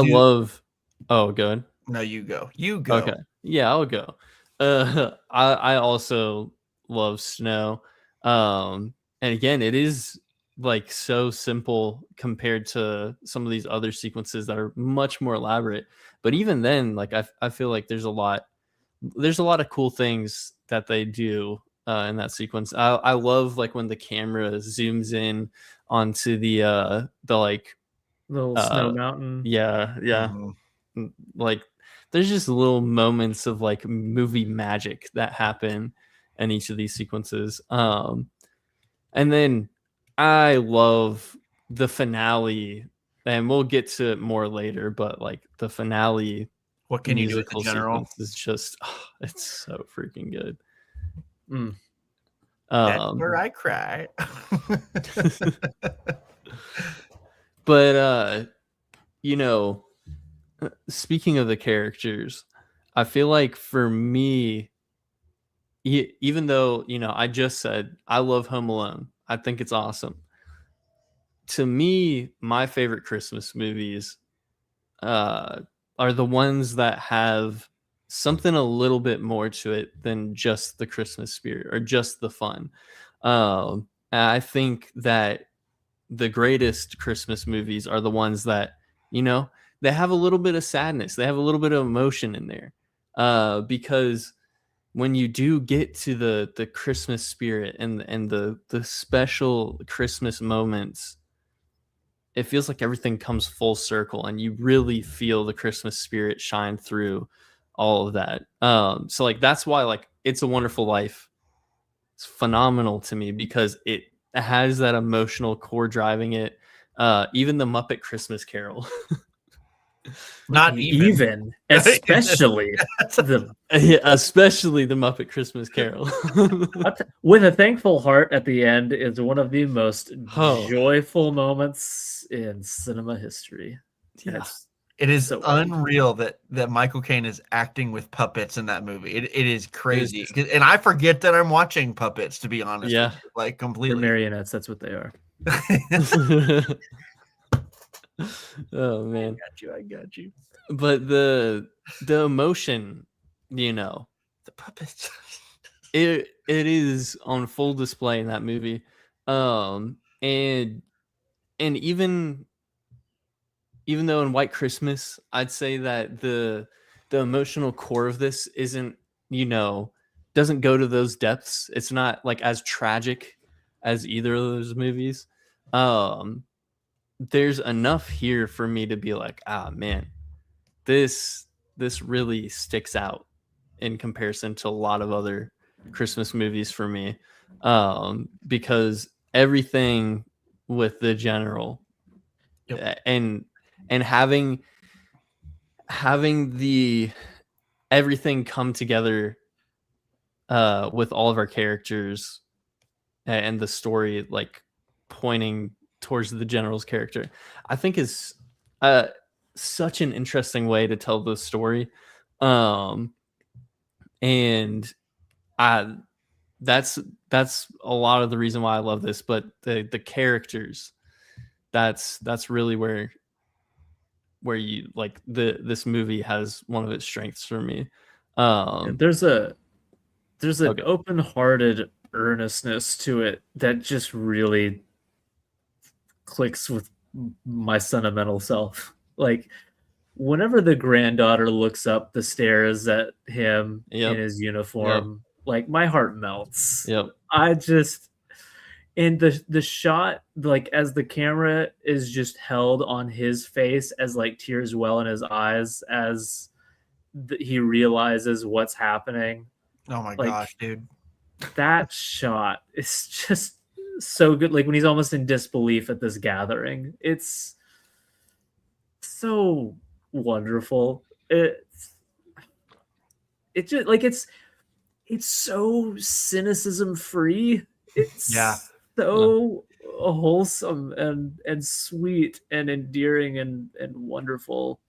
love. Oh, go ahead. No, you go. Okay. Yeah, I'll go. I also love Snow. And again, it is like so simple compared to some of these other sequences that are much more elaborate. But even then, like I feel like there's a lot of cool things that they do in that sequence. I love like when the camera zooms in onto the like Little snow mountain. yeah Mhm. like there's just little moments of like movie magic that happen in each of these sequences. And then I love the finale, and we'll get to it more later, but like the finale What can you do with the musical general? sequence is just it's so freaking good. Mm. That's where I cry. But you know, speaking of the characters, I feel like for me, even though, you know, I just said I love Home Alone, I think it's awesome. To me, my favorite Christmas movies are the ones that have something a little bit more to it than just the Christmas spirit or just the fun. And I think that the greatest Christmas movies are the ones that, you know, they have a little bit of sadness, they have a little bit of emotion in there, because when you do get to the Christmas spirit and the special Christmas moments, it feels like everything comes full circle and you really feel the Christmas spirit shine through all of that. So like that's why like It's a Wonderful Life, it's phenomenal to me because it has that emotional core driving it. Even the Muppet Christmas Carol. Not even. especially Especially the Muppet Christmas Carol. With a Thankful Heart at the end is one of the most Oh. joyful moments in cinema history. And Yeah. It is so unreal that Michael Caine is acting with puppets in that movie. It is crazy, just- and I forget that I'm watching puppets. To be honest, Yeah. with you, like they're completely. marionettes, that's what they are. Oh man. I got you. But the emotion, you know, The puppets. it is on full display in that movie. And even though in White Christmas, I'd say that the emotional core of this isn't, you know, doesn't go to those depths. It's not like as tragic as either of those movies. There's enough here for me to be like, ah man, this really sticks out in comparison to a lot of other Christmas movies for me. Because everything with the general, Yep. and having the everything come together with all of our characters and the story like pointing towards the general's character, I think is such an interesting way to tell the story. And I that's a lot of the reason why I love this, but the characters, that's really where you like this movie has one of its strengths for me. There's an Okay. open-hearted earnestness to it that just really clicks with my sentimental self. Like whenever the granddaughter looks up the stairs at him in Yep. his uniform, like my heart melts. Yep. I just, and the shot, like as the camera is just held on his face as like tears well in his eyes as he realizes what's happening. Oh my Like, gosh, dude! that shot is just so good. Like when he's almost in disbelief at this gathering, it's so wonderful. It's just like it's so cynicism free. It's Yeah. so wholesome and sweet and endearing and wonderful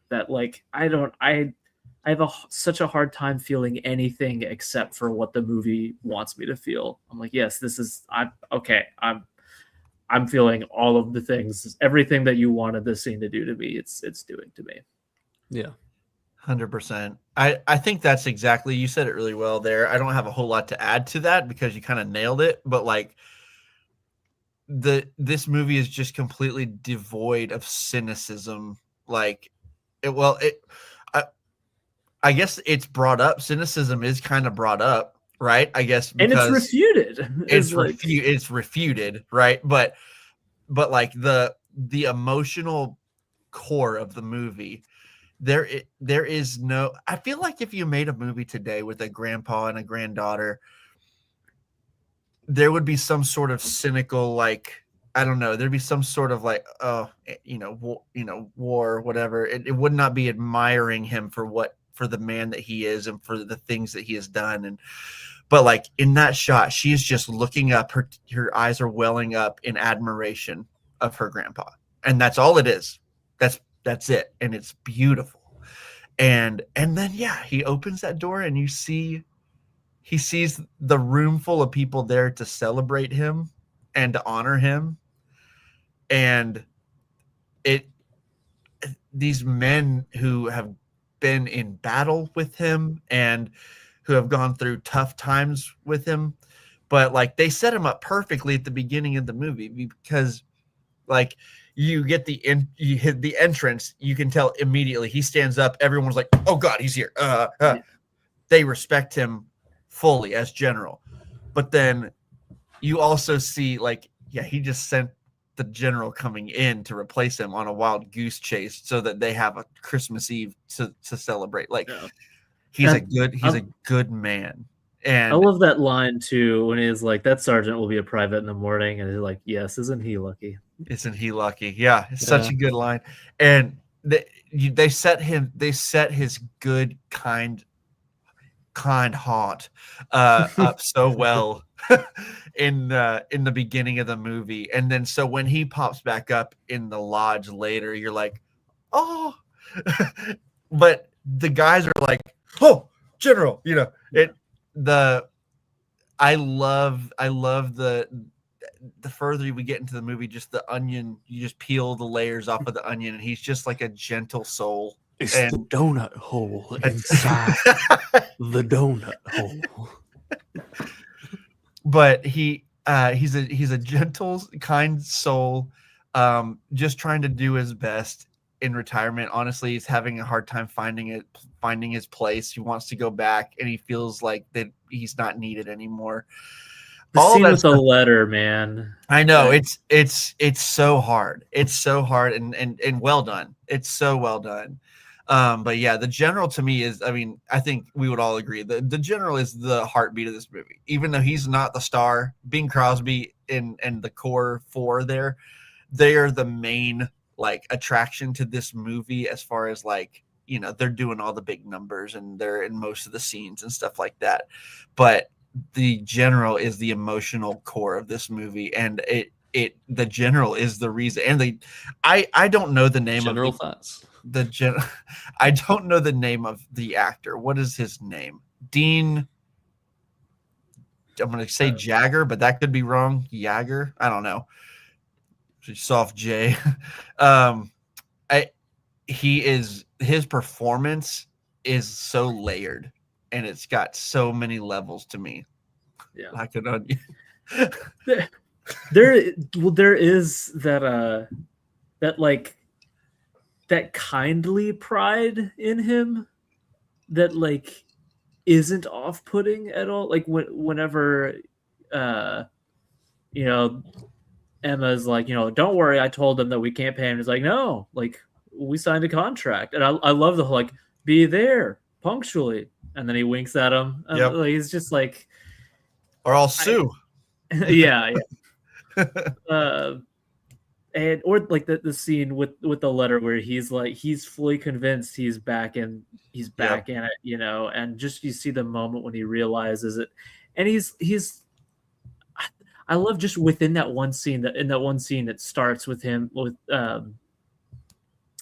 that like I have such a hard time feeling anything except for what the movie wants me to feel. I'm like, yes, this is I'm feeling all of the things, everything that you wanted this scene to do to me. It's doing to me. Yeah. 100%. I think that's exactly, you said it really well there. I don't have a whole lot to add to that because you kind of nailed it, but like this movie is just completely devoid of cynicism. Like, I guess it's brought up. Cynicism is kind of brought up, right? I guess and it's because refuted. it's refuted, right? But like the emotional core of the movie, there is no. I feel like if you made a movie today with a grandpa and a granddaughter, there would be some sort of cynical, like, I don't know, there'd be some sort of like, war, whatever. It would not be admiring him for the man that he is and for the things that he has done. But like in that shot, she's just looking up, her eyes are welling up in admiration of her grandpa. And that's all it is. That's it. And it's beautiful. And then, yeah, he opens that door and he sees the room full of people there to celebrate him and to honor him. And these men who have been in battle with him and who have gone through tough times with him, but like they set him up perfectly at the beginning of the movie, because like you hit the entrance, you can tell immediately he stands up, everyone's like, oh God, he's here. They respect him fully as general. But then you also see, like, yeah, he just sent the general coming in to replace him on a wild goose chase so that they have a Christmas Eve to celebrate. Like, he's a good man. And I love that line too when he's like, that sergeant will be a private in the morning, and he's like, yes, isn't he lucky? Isn't he lucky? Yeah, it's such a good line. And they set his good, kind heart up so well in the beginning of the movie. And then so when he pops back up in the lodge later, you're like, oh. But the guys are like, oh, general, I love the further we get into the movie, just the onion, you just peel the layers off of the onion, and he's just like a gentle soul. It's the donut hole inside the donut hole. But he's a gentle, kind soul, just trying to do his best in retirement. Honestly, he's having a hard time finding his place. He wants to go back, and he feels like that he's not needed anymore. The scene with the letter, man. I know, it's so hard. It's so hard and well done. It's so well done. But yeah, the general to me is, I mean, I think we would all agree that the general is the heartbeat of this movie. Even though he's not the star, Bing Crosby and the core four there, they are the main like attraction to this movie, as far as like, they're doing all the big numbers and they're in most of the scenes and stuff like that. But the general is the emotional core of this movie, and the general is the reason. And I don't know the name general of thoughts. I don't know the name of the actor. What is his name? Dean. I'm going to say Jagger, but that could be wrong. Jagger. I don't know. Soft J. His performance is so layered, and it's got so many levels to me. Yeah, like an onion. there is that like that kindly pride in him that like isn't off-putting at all. Like whenever Emma's like, don't worry, I told them that we can't pay him. He's like, no, like we signed a contract. And I love the whole like, be there punctually. And then he winks at him. Yep. Like, he's just like, or I'll sue. Yeah. And or like the scene with the letter where he's like, he's fully convinced he's back in it, and just you see the moment when he realizes it. And I love just within that one scene that starts with him with him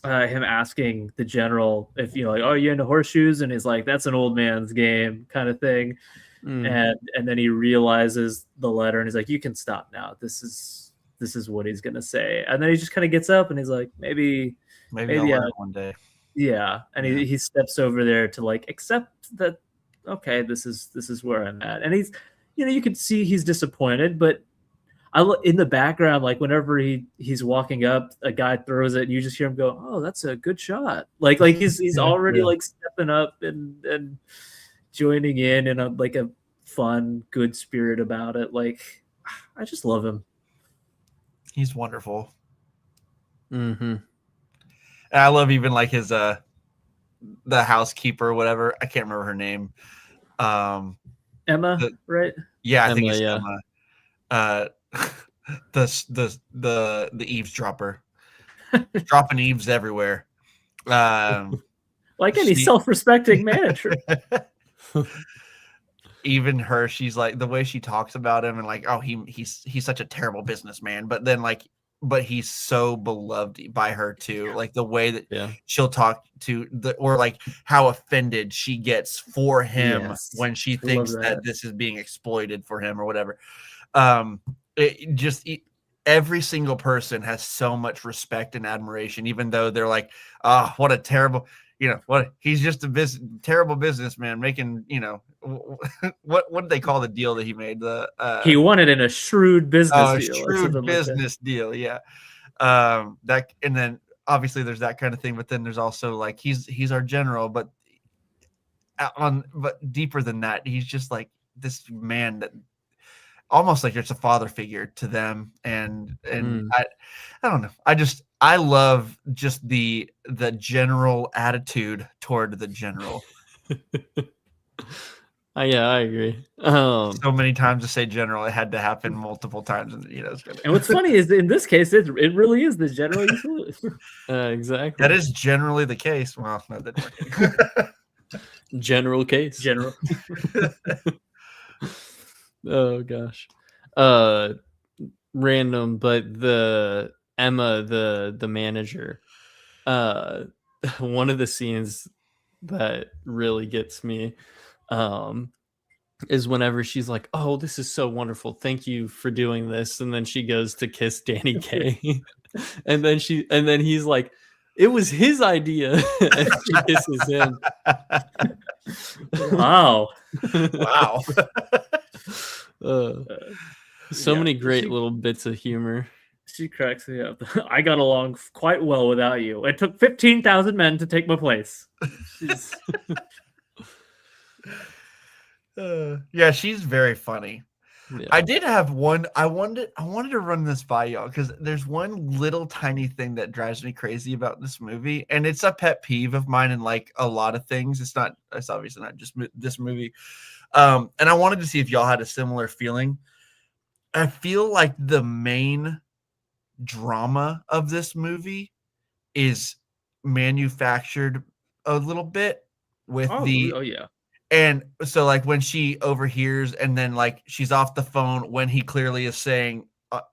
asking the general if like, oh, you into horseshoes, and he's like, that's an old man's game kind of thing. And then he realizes the letter and he's like, you can stop now. This is what he's gonna say. And then he just kind of gets up and he's like, maybe I'll learn one day. Yeah. And he steps over there to like accept that, okay, this is where I'm at. And he's, you could see he's disappointed, but in the background, like whenever he's walking up, a guy throws it, and you just hear him go, "Oh, that's a good shot!" Like he's already like stepping up and joining in a like a fun, good spirit about it. Like I just love him. He's wonderful. Mm-hmm. And I love even like his the housekeeper or whatever. I can't remember her name. Emma, right? Yeah, I Emma, think it's yeah. Emma. The eavesdropper. Dropping eaves everywhere. Like any self-respecting manager. Even her, she's like the way she talks about him and like, oh, he's such a terrible businessman, but then like, but he's so beloved by her too. Like the way that she'll talk to or like how offended she gets for him when she thinks that this is being exploited for him or whatever. Every single person has so much respect and admiration, even though they're like, oh, what a terrible, he's just a terrible businessman making, what did they call the deal that he made? He won it in a shrewd business deal. Shrewd business deal, yeah. And then obviously there's that kind of thing, but then there's also like he's our general, but deeper than that, he's just like this man that almost like it's a father figure to them, and I don't know. I love just the general attitude toward the general. Yeah, I agree. So many times to say general, it had to happen multiple times, and And what's funny is in this case, it really is the general. Exactly. That is generally the case. Well, no, that didn't work. General case. General. Oh gosh. Random, but the Emma, the manager, one of the scenes that really gets me is whenever she's like, oh, this is so wonderful, thank you for doing this, and then she goes to kiss Danny Kaye and then he's like, it was his idea, and she kisses him. Wow. So many great little bits of humor. She cracks me up. I got along quite well without you. It took 15,000 men to take my place. Yeah, she's very funny. Yeah. I did have one. I wanted to run this by y'all because there's one little tiny thing that drives me crazy about this movie, and it's a pet peeve of mine in like a lot of things. It's obviously not just this movie. And I wanted to see if y'all had a similar feeling. I feel like the main drama of this movie is manufactured a little bit with and so like when she overhears and then like she's off the phone when he clearly is saying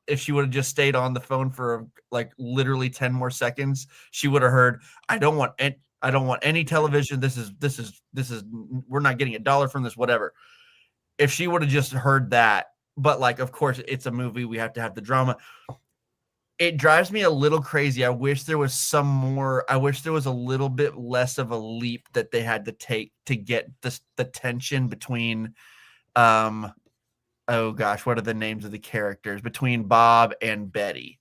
if she would have just stayed on the phone for like literally 10 more seconds, she would have heard, I don't want any television. This is we're not getting $1 from this, whatever. If she would have just heard that, but like, of course it's a movie. We have to have the drama. It drives me a little crazy. I wish there was some more. I wish there was a little bit less of a leap that they had to take to get the tension between, oh gosh, what are the names of the characters between Bob and Betty?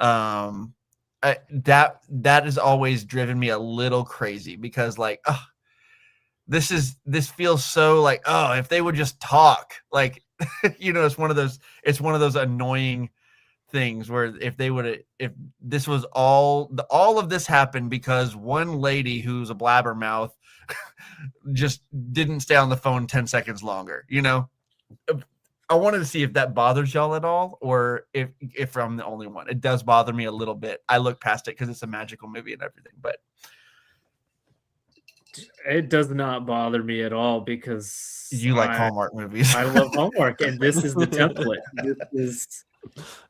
That has always driven me a little crazy because like, this feels so like, oh, if they would just talk, like, it's one of those annoying things where if this was all of this happened because one lady who's a blabbermouth just didn't stay on the phone 10 seconds longer. I wanted to see if that bothers y'all at all, or if I'm the only one. It does bother me a little bit. I look past it because it's a magical movie and everything, but it does not bother me at all because you like Hallmark movies. I love Hallmark, and this is the template. This is.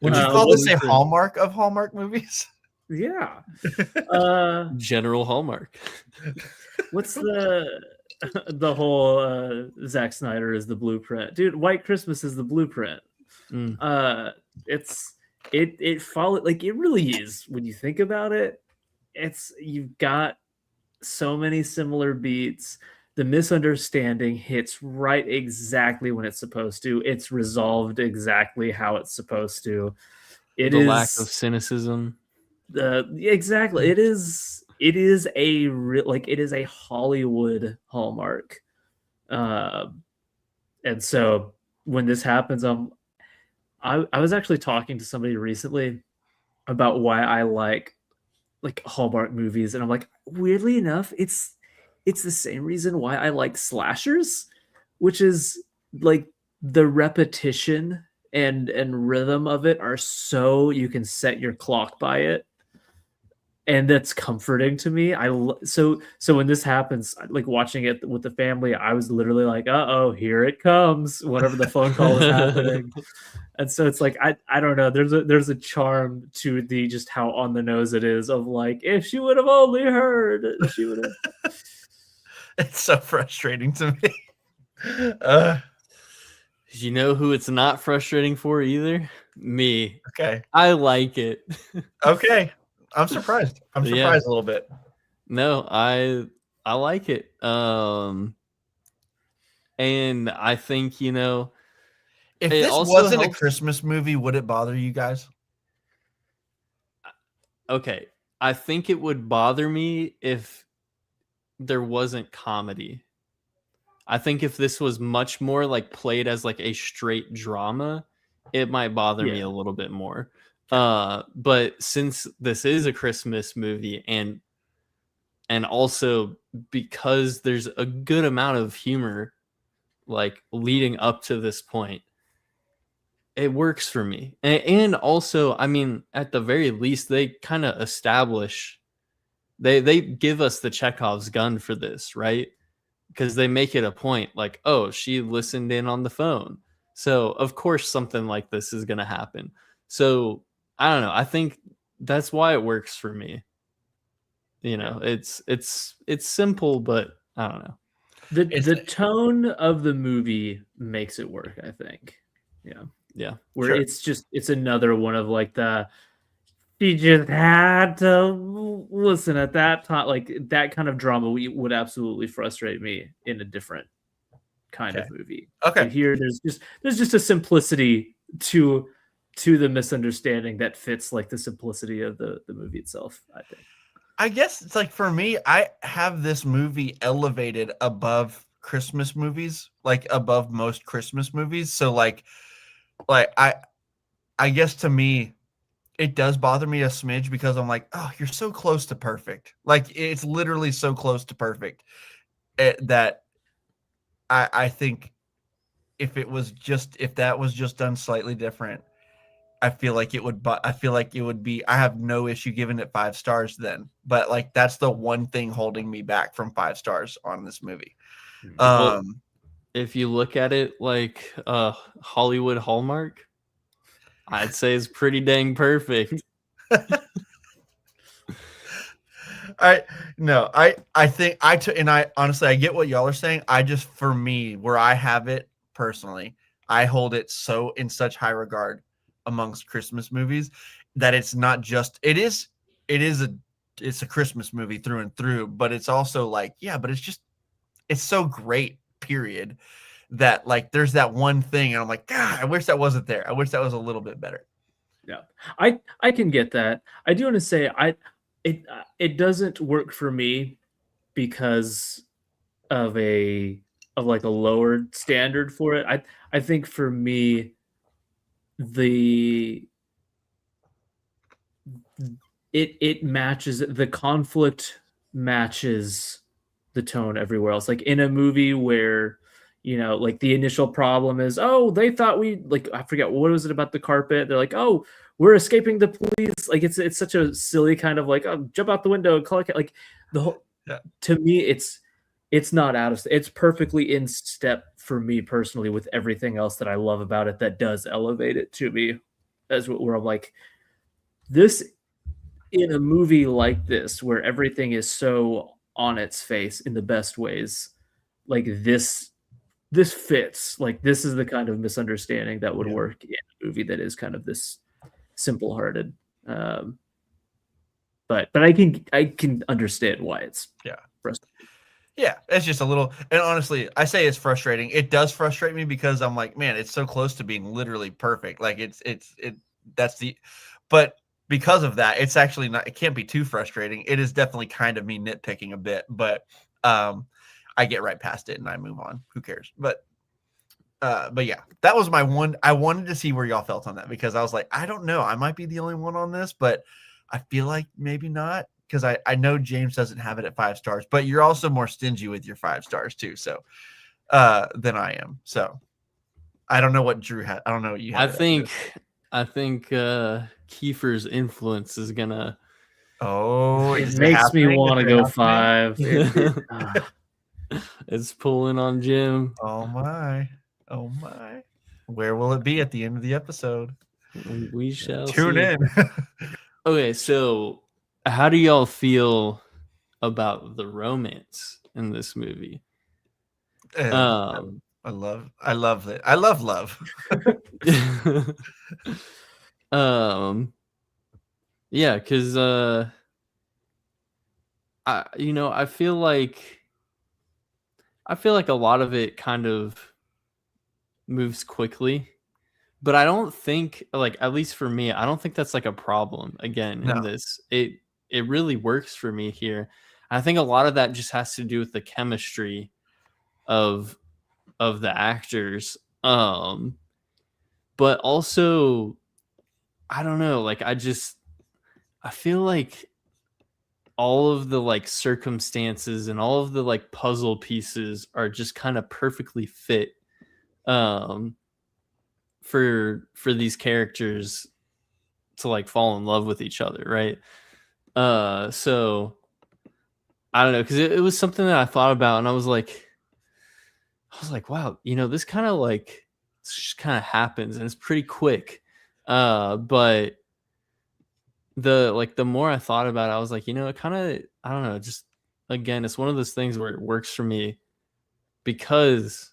Would you call this a Hallmark of Hallmark movies? Yeah. General Hallmark. What's the whole Zack Snyder is the blueprint, dude? White Christmas is the blueprint. It followed, like, it really is when you think about it. You've got so many similar beats. the misunderstanding hits right exactly when it's supposed to. It's resolved exactly how it's supposed to. It the is lack of cynicism. exactly. It is a it is a Hollywood hallmark. And so when this happens, I was actually talking to somebody recently about why I like Hallmark movies, and I'm like, weirdly enough, it's the same reason why I like slashers, which is like the repetition and rhythm of it are so you can set your clock by it, and that's comforting to me. So when this happens, like watching it with the family, I was literally like, "Uh-oh, here it comes," whenever the phone call was happening. And so it's like I don't know. There's a charm to the just how on the nose it is of like, if she would have only heard, she would have. It's so frustrating to me. You know who it's not frustrating for either? Me. Okay. I like it. Okay. I'm surprised. I'm Yeah. surprised a little bit. No, I like it. And I think, If it this also wasn't a helps- Christmas movie, would it bother you guys? okay, I think it would bother me if there wasn't comedy. I think if this was much more like played as like a straight drama, it might bother me Yeah. a little bit more. But since this is a Christmas movie and also because there's a good amount of humor like leading up to this point, it works for me. And also, I mean, at the very least, they kind of establish, they give us the Chekhov's gun for this, right? Because they make it a point like, oh, she listened in on the phone, so of course something like this is going to happen. So I don't know, I think that's why it works for me. It's simple, but I don't know. The tone of the movie makes it work, I think. Yeah, where Sure. it's another one of like she just had to listen at that time. Like that kind of drama would absolutely frustrate me in a different kind of movie. Okay. But here there's just a simplicity to the misunderstanding that fits like the simplicity of the movie itself, I think. I guess it's like for me, I have this movie elevated above Christmas movies, like above most Christmas movies. So like I guess to me, it does bother me a smidge because I'm like, oh, you're so close to perfect. Like it's literally so close to perfect that I think if that was just done slightly different, I feel like it would be, I have no issue giving it 5 stars then. But like that's the one thing holding me back from 5 stars on this movie. Well, if you look at it like Hollywood Hallmark, I'd say it's pretty dang perfect. I think I honestly, I get what y'all are saying. I just, for me, where I have it personally, I hold it so in such high regard amongst Christmas movies that it's not just, it's a Christmas movie through and through, but it's also like, yeah, but it's so great, period, that like there's that one thing and I'm like, God, I wish that wasn't there. I wish that was a little bit better. Yeah, I can get that. I do want to say it doesn't work for me because of like a lower standard for it. I think for me it matches, the conflict matches the tone everywhere else. Like in a movie where like the initial problem is, oh, they thought I forget what was it about the carpet. They're like, oh, we're escaping the police. Like it's such a silly kind of like, oh, jump out the window and call it. Like the whole, to me, it's not out of, it's perfectly in step for me personally with everything else that I love about it that does elevate it to me as where I'm like, this in a movie like this where everything is so on its face in the best ways, like this fits. Like this is the kind of misunderstanding that would work in a movie that is kind of this simple-hearted. But I can understand why it's frustrating. Yeah, it's just a little, and honestly, I say it's frustrating. It does frustrate me because I'm like, man, it's so close to being literally perfect. Like that's the, but because of that, it's actually not. It can't be too frustrating. It is definitely kind of me nitpicking a bit, but I get right past it and I move on. Who cares? But yeah, that was my one. I wanted to see where y'all felt on that because I was like, I don't know, I might be the only one on this, but I feel like maybe not. Because I know James doesn't have it at 5 stars, but you're also more stingy with your 5 stars too, so than I am. So I don't know what Drew had. I don't know what you had. I think Kiefer's influence is gonna. Oh, it makes me want to go 5. It's pulling on Jim. Oh my! Oh my! Where will it be at the end of the episode? We shall tune see. in. Okay, so how do y'all feel about the romance in this movie? I love it. I love love. Yeah, because I feel like a lot of it kind of moves quickly, but I don't think, like, at least for me, I don't think that's like a problem again in this. It really works for me here. I think a lot of that just has to do with the chemistry of the actors. But also, I don't know, like I feel like all of the like circumstances and all of the like puzzle pieces are just kind of perfectly fit for these characters to like fall in love with each other, right? So I don't know, because it was something that I thought about, and I was like, wow, this kind of like just kind of happens, and it's pretty quick. But the more I thought about it, I was like, it kind of, I don't know, just again, it's one of those things where it works for me because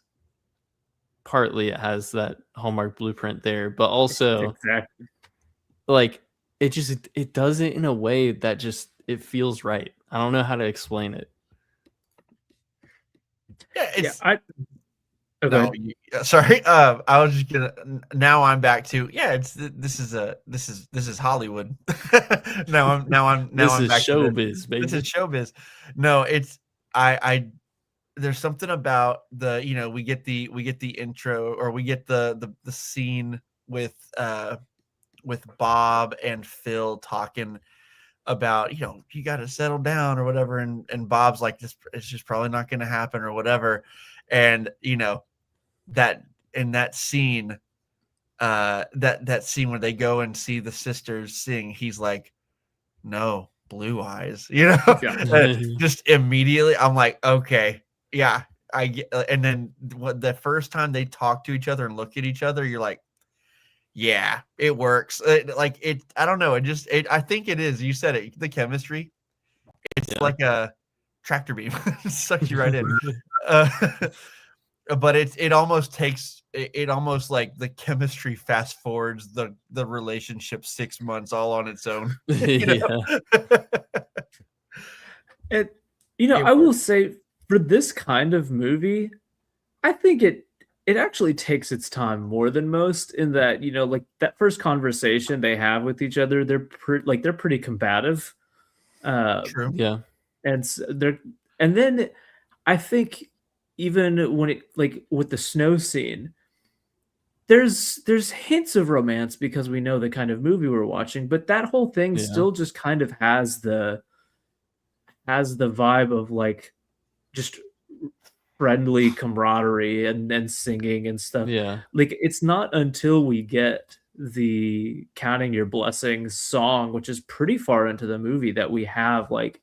partly it has that Hallmark blueprint there, but also exactly like it does it in a way that just it feels right. I don't know how to explain it. Sorry. I was just gonna. Now I'm back to this is Hollywood. now I'm this I'm is back showbiz, baby. This is showbiz. No, it's I. There's something about the we get the intro, or we get the scene with Bob and Phil talking about you got to settle down or whatever, and Bob's like, this it's just probably not going to happen or whatever, and that in that scene, that scene where they go and see the sisters sing, he's like, no, blue eyes, just immediately I'm like, okay, yeah, I get. And then the first time they talk to each other and look at each other, you're like, yeah, it works. I don't know, I think it is, you said it, the chemistry, it's like a tractor beam. It sucks you right in. But it almost takes it almost like the chemistry fast forwards the relationship 6 months all on its own. And I will say, for this kind of movie, I think it actually takes its time more than most, in that like that first conversation they have with each other, they're pretty combative. True. Yeah. And then I think even when it, like with the snow scene, there's hints of romance because we know the kind of movie we're watching, but that whole thing still just kind of has the vibe of like just friendly camaraderie and singing and stuff. Yeah. Like, it's not until we get the Counting Your Blessings song, which is pretty far into the movie, that we have like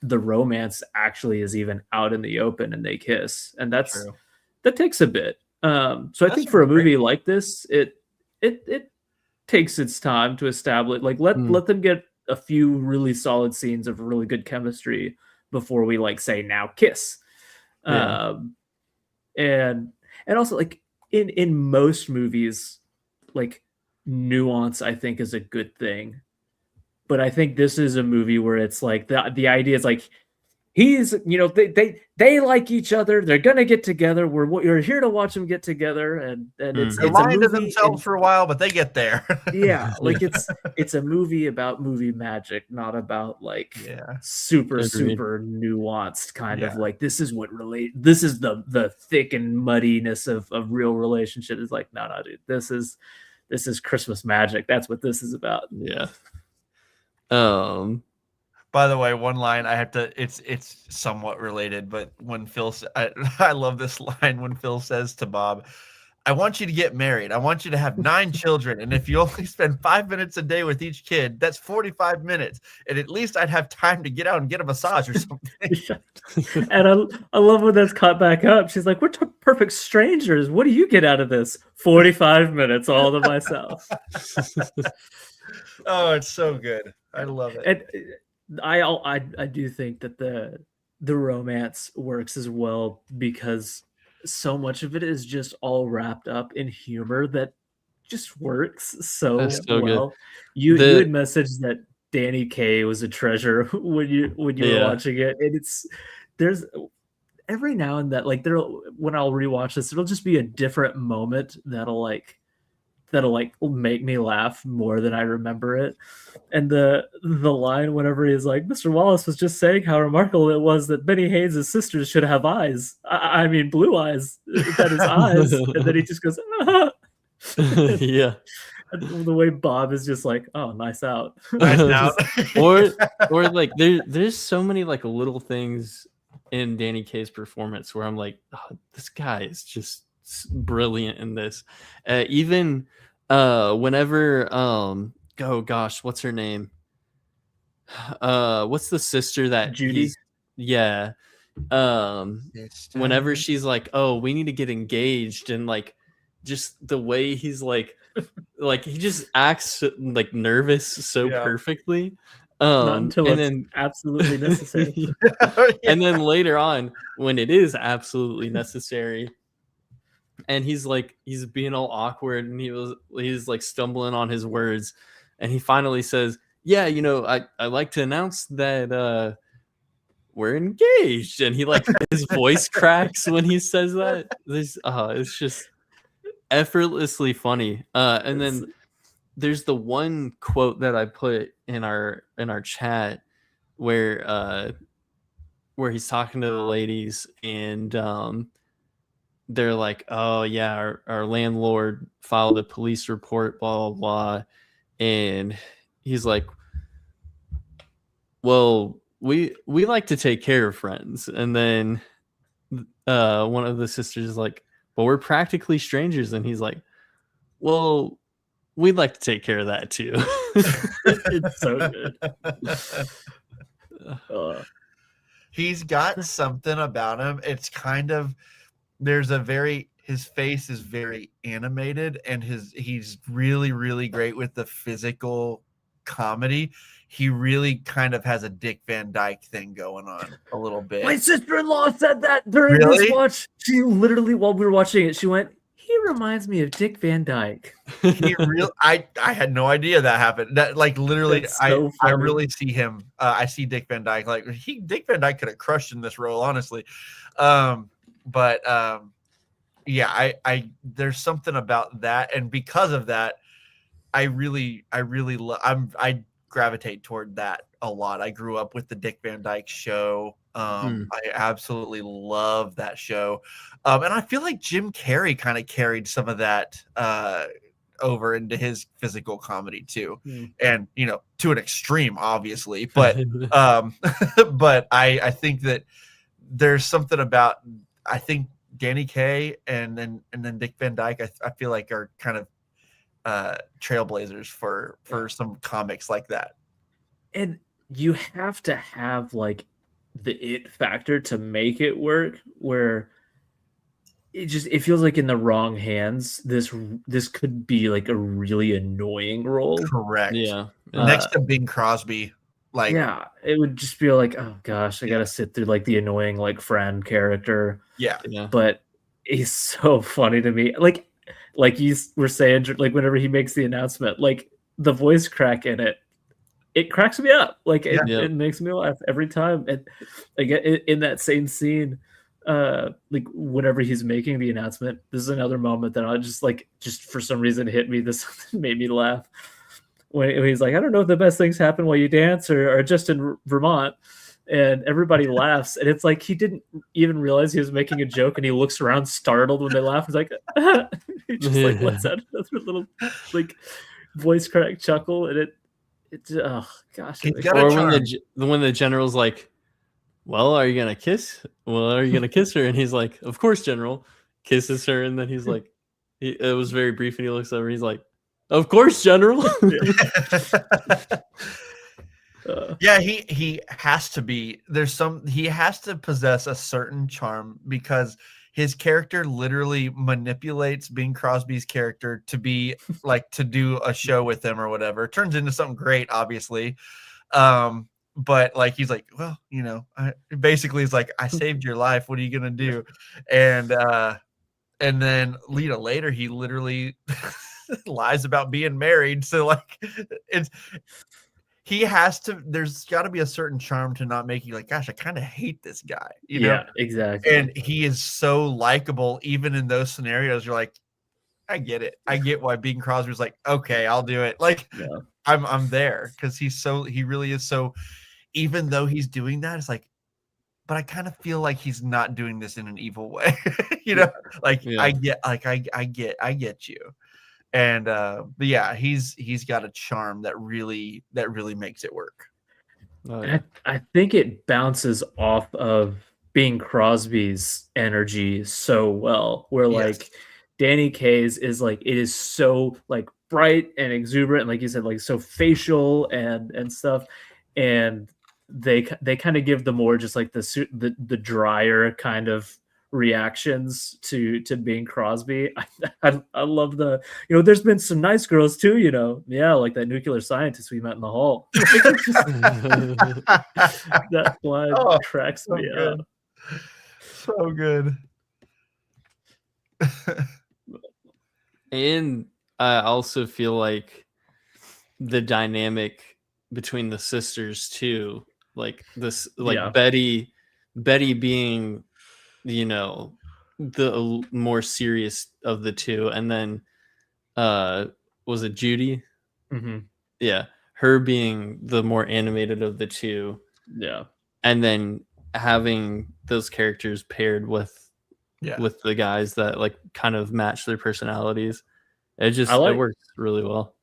the romance actually is even out in the open and they kiss. And that takes a bit. So I think for a movie like this, it takes its time to establish, like, let them get a few really solid scenes of really good chemistry before we like say, now kiss. And also, like, in most movies, like, nuance I think is a good thing, but I think this is a movie where it's like the idea is like, he's, they like each other. They're gonna get together. We're here to watch them get together, and it's They're a lying to movie. themselves for a while, but they get there. Yeah, like it's a movie about movie magic, not about like super Agreed. super nuanced kind of like this is the thick and muddiness of real relationship. Is like no dude, this is Christmas magic. That's what this is about. Yeah. By the way, one line I have to, it's somewhat related, but when Phil, I love this line when Phil says to Bob, I want you to get married. I want you to have 9 children. And if you only spend 5 minutes a day with each kid, that's 45 minutes. And at least I'd have time to get out and get a massage or something. And I love when that's caught back up. She's like, we're perfect strangers. What do you get out of this? 45 minutes all to myself. Oh, it's so good. I love it. And I do think that the romance works as well because so much of it is just all wrapped up in humor that just works so well. Good. You had messaged that Danny Kaye was a treasure when you were watching it, and there's every now and then like when I'll rewatch this, it'll just be a different moment that'll make me laugh more than I remember it. And the line whenever he's like, Mr. Wallace was just saying how remarkable it was that Benny Haynes' sisters should have eyes. I mean blue eyes. That is eyes. And then he just goes, ah. Yeah. And the way Bob is just like, oh, nice out. Nice out. or like there's so many like little things in Danny Kaye's performance where I'm like, oh, this guy is just brilliant in this. Even whenever oh gosh, what's her name? What's the sister that Judy? Yeah. Whenever she's like, oh, we need to get engaged, and like just the way he's like he just acts like nervous so perfectly. Not until it's absolutely necessary. And then later on, when it is absolutely necessary, and he's being all awkward, and he's like stumbling on his words, and he finally says, yeah, I like to announce that we're engaged, and he like his voice cracks when he says that. It's just effortlessly funny. And then there's the one quote that I put in our chat where he's talking to the ladies, and they're like, oh yeah, our landlord filed a police report, blah blah blah, and he's like, well, we like to take care of friends. And then one of the sisters is like, but we're practically strangers. And he's like, well, we'd like to take care of that too. It's so good. He's got something about him. It's kind of, his face is very animated, and he's really, really great with the physical comedy. He really kind of has a Dick Van Dyke thing going on a little bit. My sister-in-law said that during this watch. She literally, while we were watching it, she went, he reminds me of Dick Van Dyke. I had no idea that happened. That like literally, so I really see him. I see Dick Van Dyke. Like Dick Van Dyke could have crushed in this role, honestly. But yeah, there's something about that, and because of that, I really I gravitate toward that a lot. I grew up with the Dick Van Dyke Show. I absolutely love that show. And I feel like Jim Carrey kind of carried some of that over into his physical comedy too. And, to an extreme, obviously, but, but I think that there's something about, I think Danny Kaye and then Dick Van Dyke, I feel like are kind of trailblazers for some comics like that. And you have to have like the it factor to make it work, where it feels like in the wrong hands this could be like a really annoying role. Correct. Yeah. Next to Bing Crosby, like it would just be like, oh gosh, I gotta sit through like the annoying like friend character. Yeah. But he's so funny to me. Like you were saying, like whenever he makes the announcement, like the voice crack in it, it cracks me up. Like Yeah. it makes me laugh every time. And again, in that same scene, like whenever he's making the announcement, this is another moment that I just for some reason hit me. This made me laugh when he's like, I don't know if the best things happen while you dance or just in Vermont. And everybody laughs, and it's like he didn't even realize he was making a joke, and he looks around startled when they laugh. He's like, he just like lets out another little like voice crack chuckle, and oh gosh. Or when the general's like, well, are you gonna kiss? Well, are you gonna kiss her? And he's like, of course, General. Kisses her, and then he's like, it was very brief, and he looks over, and he's like, of course, General. Yeah, he has to be. He has to possess a certain charm because his character literally manipulates Bing Crosby's character to be like to do a show with him or whatever. It turns into something great, obviously. But like he's like, well, basically he's like, I saved your life. What are you gonna do? And then later he literally lies about being married. So like he has to. There's got to be a certain charm to not make you like, gosh, I kind of hate this guy. Yeah, exactly. And he is so likable, even in those scenarios. You're like, I get it. I get why Bing Crosby was like, okay, I'll do it. Like, I'm there because he really is so. Even though he's doing that, it's like, but I kind of feel like he's not doing this in an evil way. I get you. And but yeah, he's got a charm that really makes it work. Oh, yeah. I think it bounces off of Bing Crosby's energy so well, where like Danny Kaye's is like, it is so like bright and exuberant, and like you said, like so facial and stuff, and they kind of give the more just like the drier kind of reactions to Bing Crosby. I love the, there's been some nice girls too, like that nuclear scientist we met in the hall. That line cracks me up. So good. And I also feel like the dynamic between the sisters too, like this, like Betty being, the more serious of the two, and then was it Judy? Mm-hmm. Yeah, her being the more animated of the two. Yeah, and then having those characters paired with the guys that like kind of match their personalities. It works really well.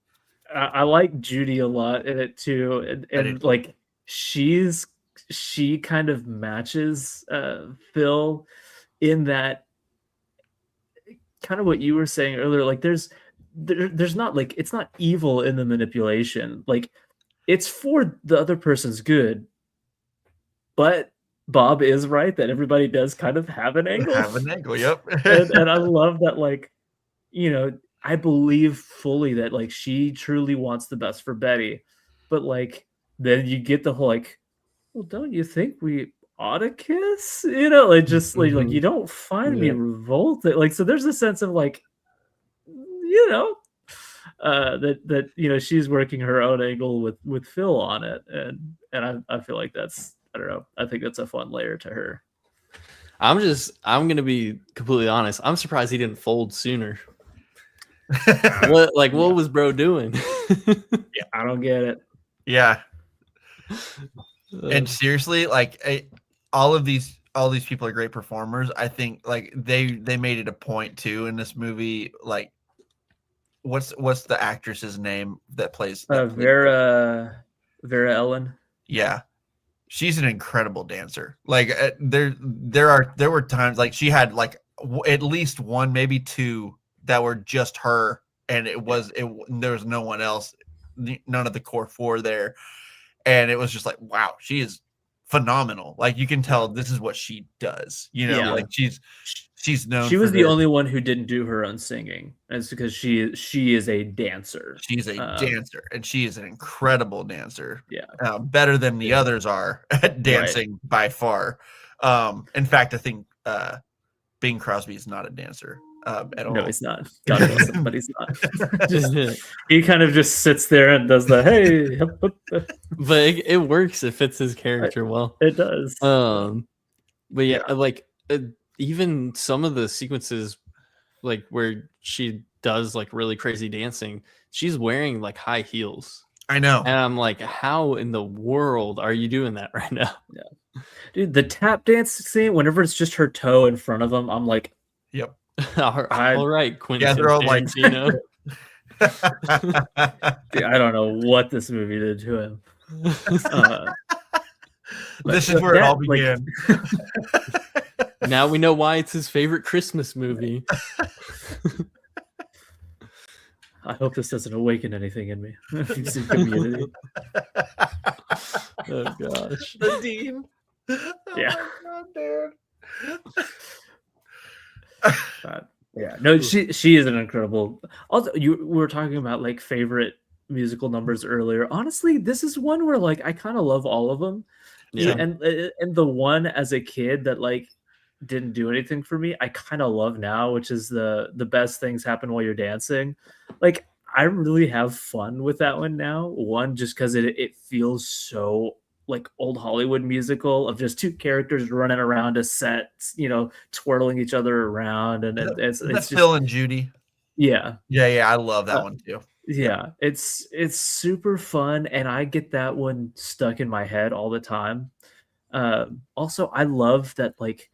I like Judy a lot in it too, and like she kind of matches Phil in that kind of what you were saying earlier. Like there's not like, it's not evil in the manipulation. Like it's for the other person's good, but Bob is right that everybody does kind of have an angle. Yep. and I love that, like, I believe fully that like she truly wants the best for Betty, but like then you get the whole like, well, don't you think we ought to kiss? Like just like you don't find me revolted. Like, so there's a sense of like, that she's working her own angle with Phil on it, and I feel like that's, I don't know, I think that's a fun layer to her. I'm gonna be completely honest. I'm surprised he didn't fold sooner. What was bro doing? I don't get it. Yeah. And seriously, like all these people are great performers. I think like they made it a point too in this movie. Like, what's the actress's name that plays Vera Ellen? Yeah, she's an incredible dancer. Like there were times like she had like at least one, maybe two that were just her, and there was no one else, none of the core four there. And it was just like, wow, she is phenomenal. Like you can tell this is what she does, like she's known. She was the only one who didn't do her own singing. And it's because she is a dancer. She's a dancer, and she is an incredible dancer. Yeah. Better than the others are at dancing by far. In fact, I think Bing Crosby is not a dancer. at all. No, he's not. God bless him, but he's not. Just- He kind of just sits there and does the hey. Hup, hup, hup. but it works. It fits his character well. It does. But yeah, like even some of the sequences, like where she does like really crazy dancing, she's wearing like high heels. I know. And I'm like, how in the world are you doing that right now? Dude, the tap dance scene, whenever it's just her toe in front of him, I'm like, Yep. all right, Quentin. Yeah, they're all like, Tarantino. dude, I don't know what this movie did to him. This is where it all began. Now we know why it's his favorite Christmas movie. I hope this doesn't awaken anything in me. Community. Oh gosh. The Dean. Yeah. Oh my God, dude. Yeah, no, she is an incredible. Also, we were talking about like favorite musical numbers earlier. Honestly, this is one where like I kind of love all of them. Yeah. And the one as a kid that like didn't do anything for me, I kind of love now, which is the best things happen while you're dancing. Like I really have fun with that one now. One, just because it feels so like old Hollywood musical of just two characters running around a set, you know, twirling each other around, and it's That's just, Phil and Judy. yeah, Yeah, I love that one too. yeah, it's super fun, and I get that one stuck in my head all the time. Also, I love that like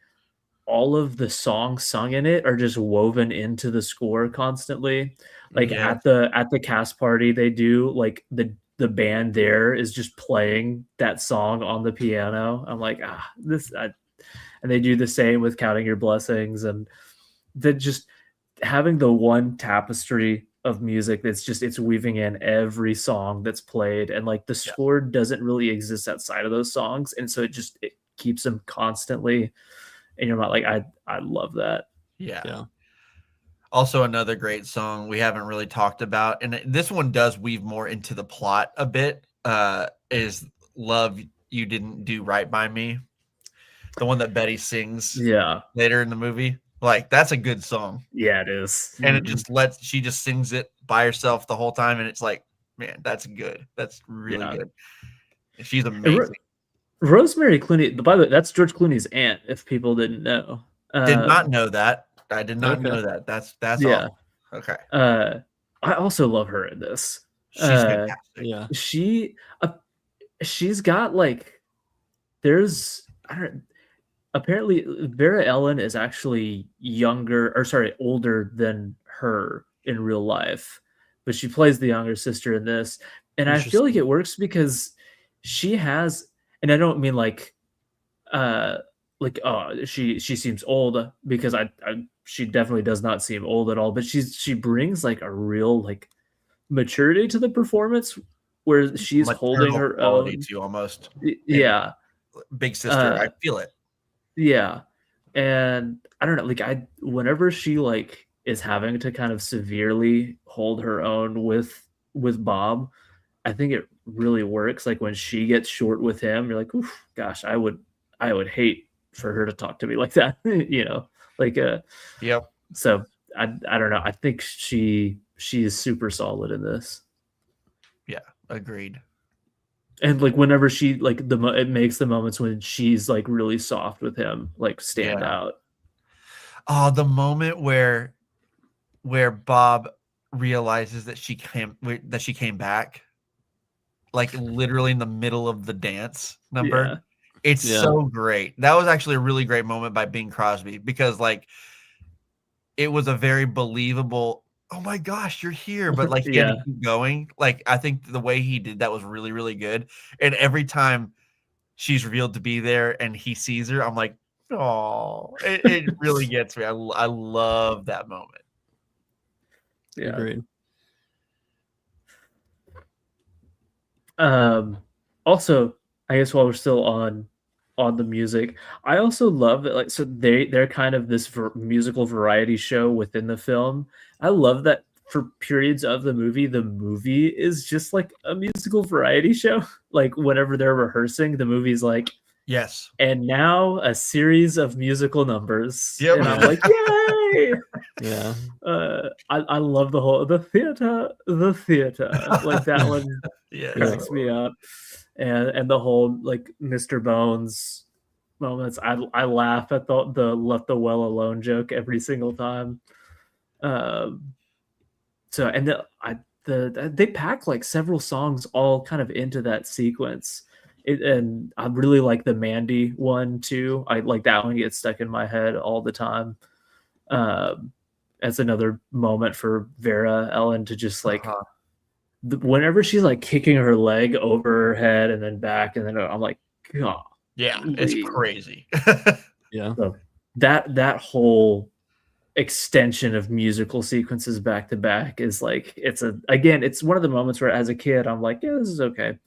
all of the songs sung in it are just woven into the score constantly. Like Yeah. at the cast party, they do like the band there is just playing that song on the piano. I'm like, and they do the same with Counting Your Blessings, and then just having the one tapestry of music it's weaving in every song that's played, and like the score doesn't really exist outside of those songs, and so it keeps them constantly in your mind. Like I love that. Yeah. Also, another great song we haven't really talked about, and this one does weave more into the plot a bit, is Love You Didn't Do Right By Me. The one that Betty sings later in the movie. Like, that's a good song. Yeah, it is. And it just she just sings it by herself the whole time, and it's like, man, that's good. That's really good. And she's amazing. Rosemary Clooney, by the way, that's George Clooney's aunt, if people didn't know. Did not know that. I did not know that. That's yeah. all. Okay. I also love her in this. She's fantastic. Yeah. She's got like apparently Vera Ellen is actually older than her in real life, but she plays the younger sister in this. And I feel like it works because she has, and I don't mean she seems old, because she definitely does not seem old at all, but she brings like a real like maturity to the performance where she's holding her own too, almost. Yeah. Big sister. I feel it. Yeah. And I don't know, like whenever she like is having to kind of severely hold her own with Bob, I think it really works. Like when she gets short with him, you're like, oof, gosh, I would hate for her to talk to me like that. You know, like yep. So I don't know. I think she is super solid in this. Yeah, agreed. And like whenever she like it makes the moments when she's like really soft with him like stand out. Oh, the moment where Bob realizes that she came back, like literally in the middle of the dance number. Yeah. It's so great. That was actually a really great moment by Bing Crosby, because like it was a very believable, oh my gosh, you're here, but like he had to keep going. Like I think the way he did that was really, really good. And every time she's revealed to be there and he sees her, I'm like, oh, it really gets me. I love that moment. Yeah. Agreed. Also, I guess while we're still on the music, I also love that, like, so they're kind of this musical variety show within the film. I love that for periods of the movie is just like a musical variety show. Like whenever they're rehearsing, the movie's like, Yes. And now a series of musical numbers. Yep. And I'm like, yay! Yeah. I love the theater. Like that one Yeah. cracks me up. And the whole like Mr. Bones moments. I laugh at the left the well alone joke every single time. So and they pack like several songs all kind of into that sequence. And I really like the Mandy one too. I like that one gets stuck in my head all the time. As another moment for Vera Ellen to just like whenever she's like kicking her leg over her head and then back, and then I'm like, God, Yeah, it's crazy. Yeah. so that whole extension of musical sequences back to back is like it's one of the moments where as a kid I'm like, yeah, this is okay.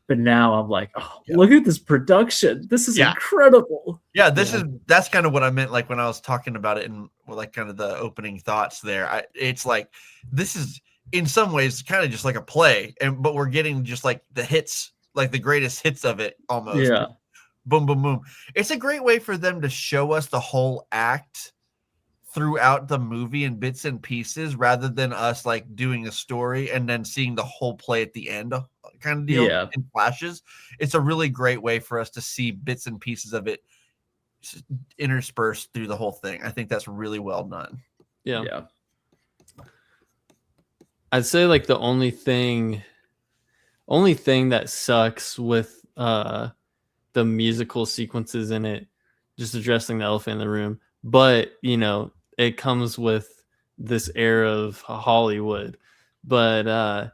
But now I'm like, oh, look at this production. This is incredible. Yeah, that's kind of what I meant like when I was talking about it and like kind of the opening thoughts there. It's like this is in some ways kind of just like a play, but we're getting just like the hits, like the greatest hits of it almost. Yeah. Boom, boom, boom. It's a great way for them to show us the whole act throughout the movie in bits and pieces rather than us like doing a story and then seeing the whole play at the end kind of deal in flashes. It's a really great way for us to see bits and pieces of it interspersed through the whole thing. I think that's really well done. Yeah. I'd say like the only thing that sucks with the musical sequences in it, just addressing the elephant in the room, but you know, it comes with this era of Hollywood. But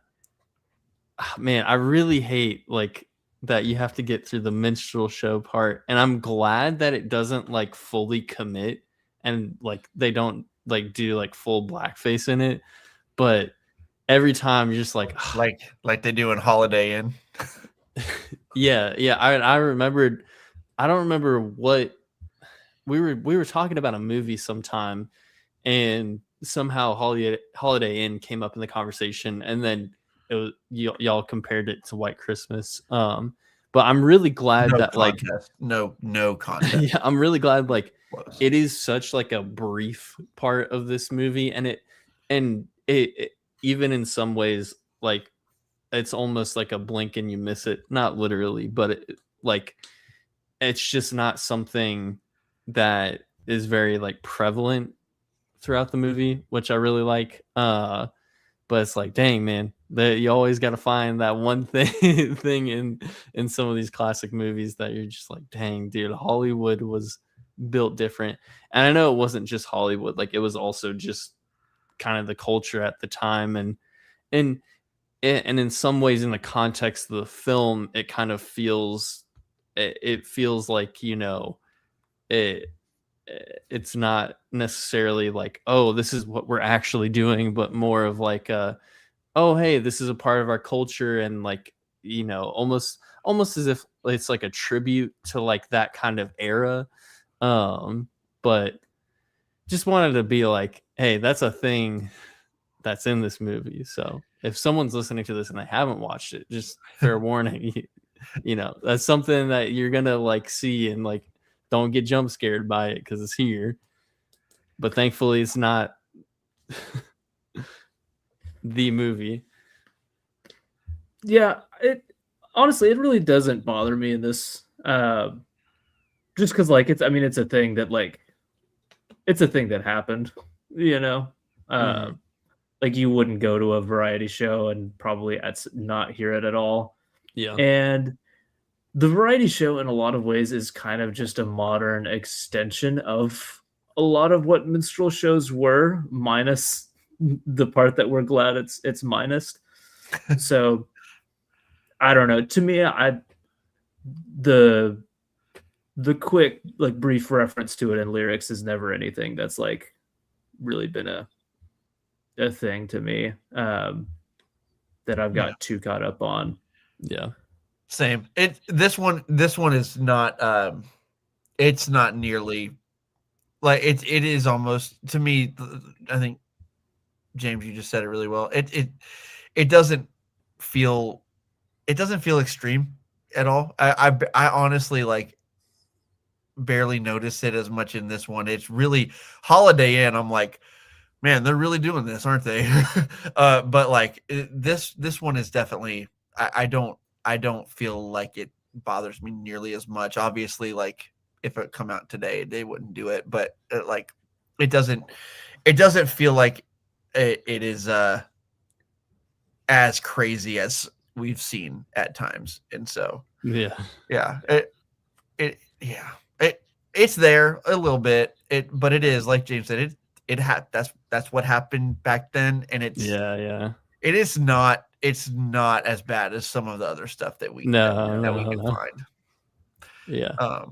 man, I really hate like that you have to get through the minstrel show part, and I'm glad that it doesn't like fully commit and like they don't like do like full blackface in it, but every time you're just like they do in Holiday Inn. yeah. I remembered. I don't remember what we were talking about a movie sometime, and somehow Holiday Inn came up in the conversation, and then it was y'all compared it to White Christmas. But I'm really glad that contest. No contest. Yeah, I'm really glad like it is such like a brief part of this movie, and it even in some ways like it's almost like a blink and you miss it, not literally, but it's just not something that is very like prevalent throughout the movie, which I really like. But it's like, dang man, you always got to find that one thing in some of these classic movies that you're just like, dang dude, Hollywood was built different. And I know it wasn't just Hollywood, like it was also just kind of the culture at the time, and in some ways in the context of the film it kind of feels like, you know, it's not necessarily like, oh, this is what we're actually doing, but more of like oh hey, this is a part of our culture, and like, you know, almost as if it's like a tribute to like that kind of era. But just wanted to be like, hey, that's a thing that's in this movie. So if someone's listening to this and they haven't watched it, just fair warning, you know, that's something that you're gonna like see, and like don't get jump scared by it because it's here. But thankfully it's not the movie. Yeah, it honestly, it really doesn't bother me in this. Just because like it's a thing that like it's a thing that happened, you know. Like you wouldn't go to a variety show and probably not hear it at all. Yeah. And the variety show in a lot of ways is kind of just a modern extension of a lot of what minstrel shows were, minus the part that we're glad it's minus. So I don't know. To me, the quick like brief reference to it in lyrics is never anything that's like really been a thing to me that I've got too caught up on. Yeah. Same. This one is not it's not nearly like it is almost, to me, I think James, you just said it really well. It doesn't feel extreme at all. I honestly like barely notice it as much in this one. It's really Holiday Inn. I'm like, man, they're really doing this, aren't they? But like this one is definitely. I don't feel like it bothers me nearly as much. Obviously, like if it come out today, they wouldn't do it. But like it doesn't feel like it is as crazy as we've seen at times. And so it's there a little bit. But it is like James said, that's what happened back then, and it's it's not as bad as some of the other stuff that we can find. Yeah.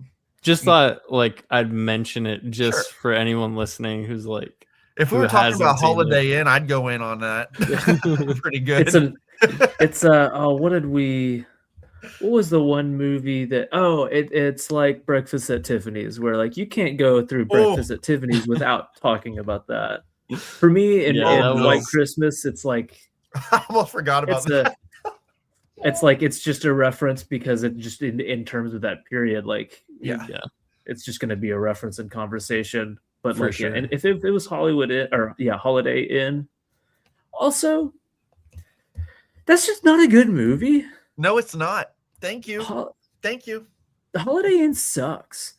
Just thought like I'd mention it just for anyone listening who's like, if we were talking about Holiday Inn, I'd go in on that. Pretty good. What was the one movie that it's like Breakfast at Tiffany's, where like you can't go through Breakfast at Tiffany's without talking about that. For me in White Christmas, it's like I almost forgot about that. It's like it's just a reference because it just in terms of that period, like it's just going to be a reference in conversation. But like, and if it was Holiday Inn, also, that's just not a good movie. No, it's not. Thank you. Thank you. The Holiday Inn sucks,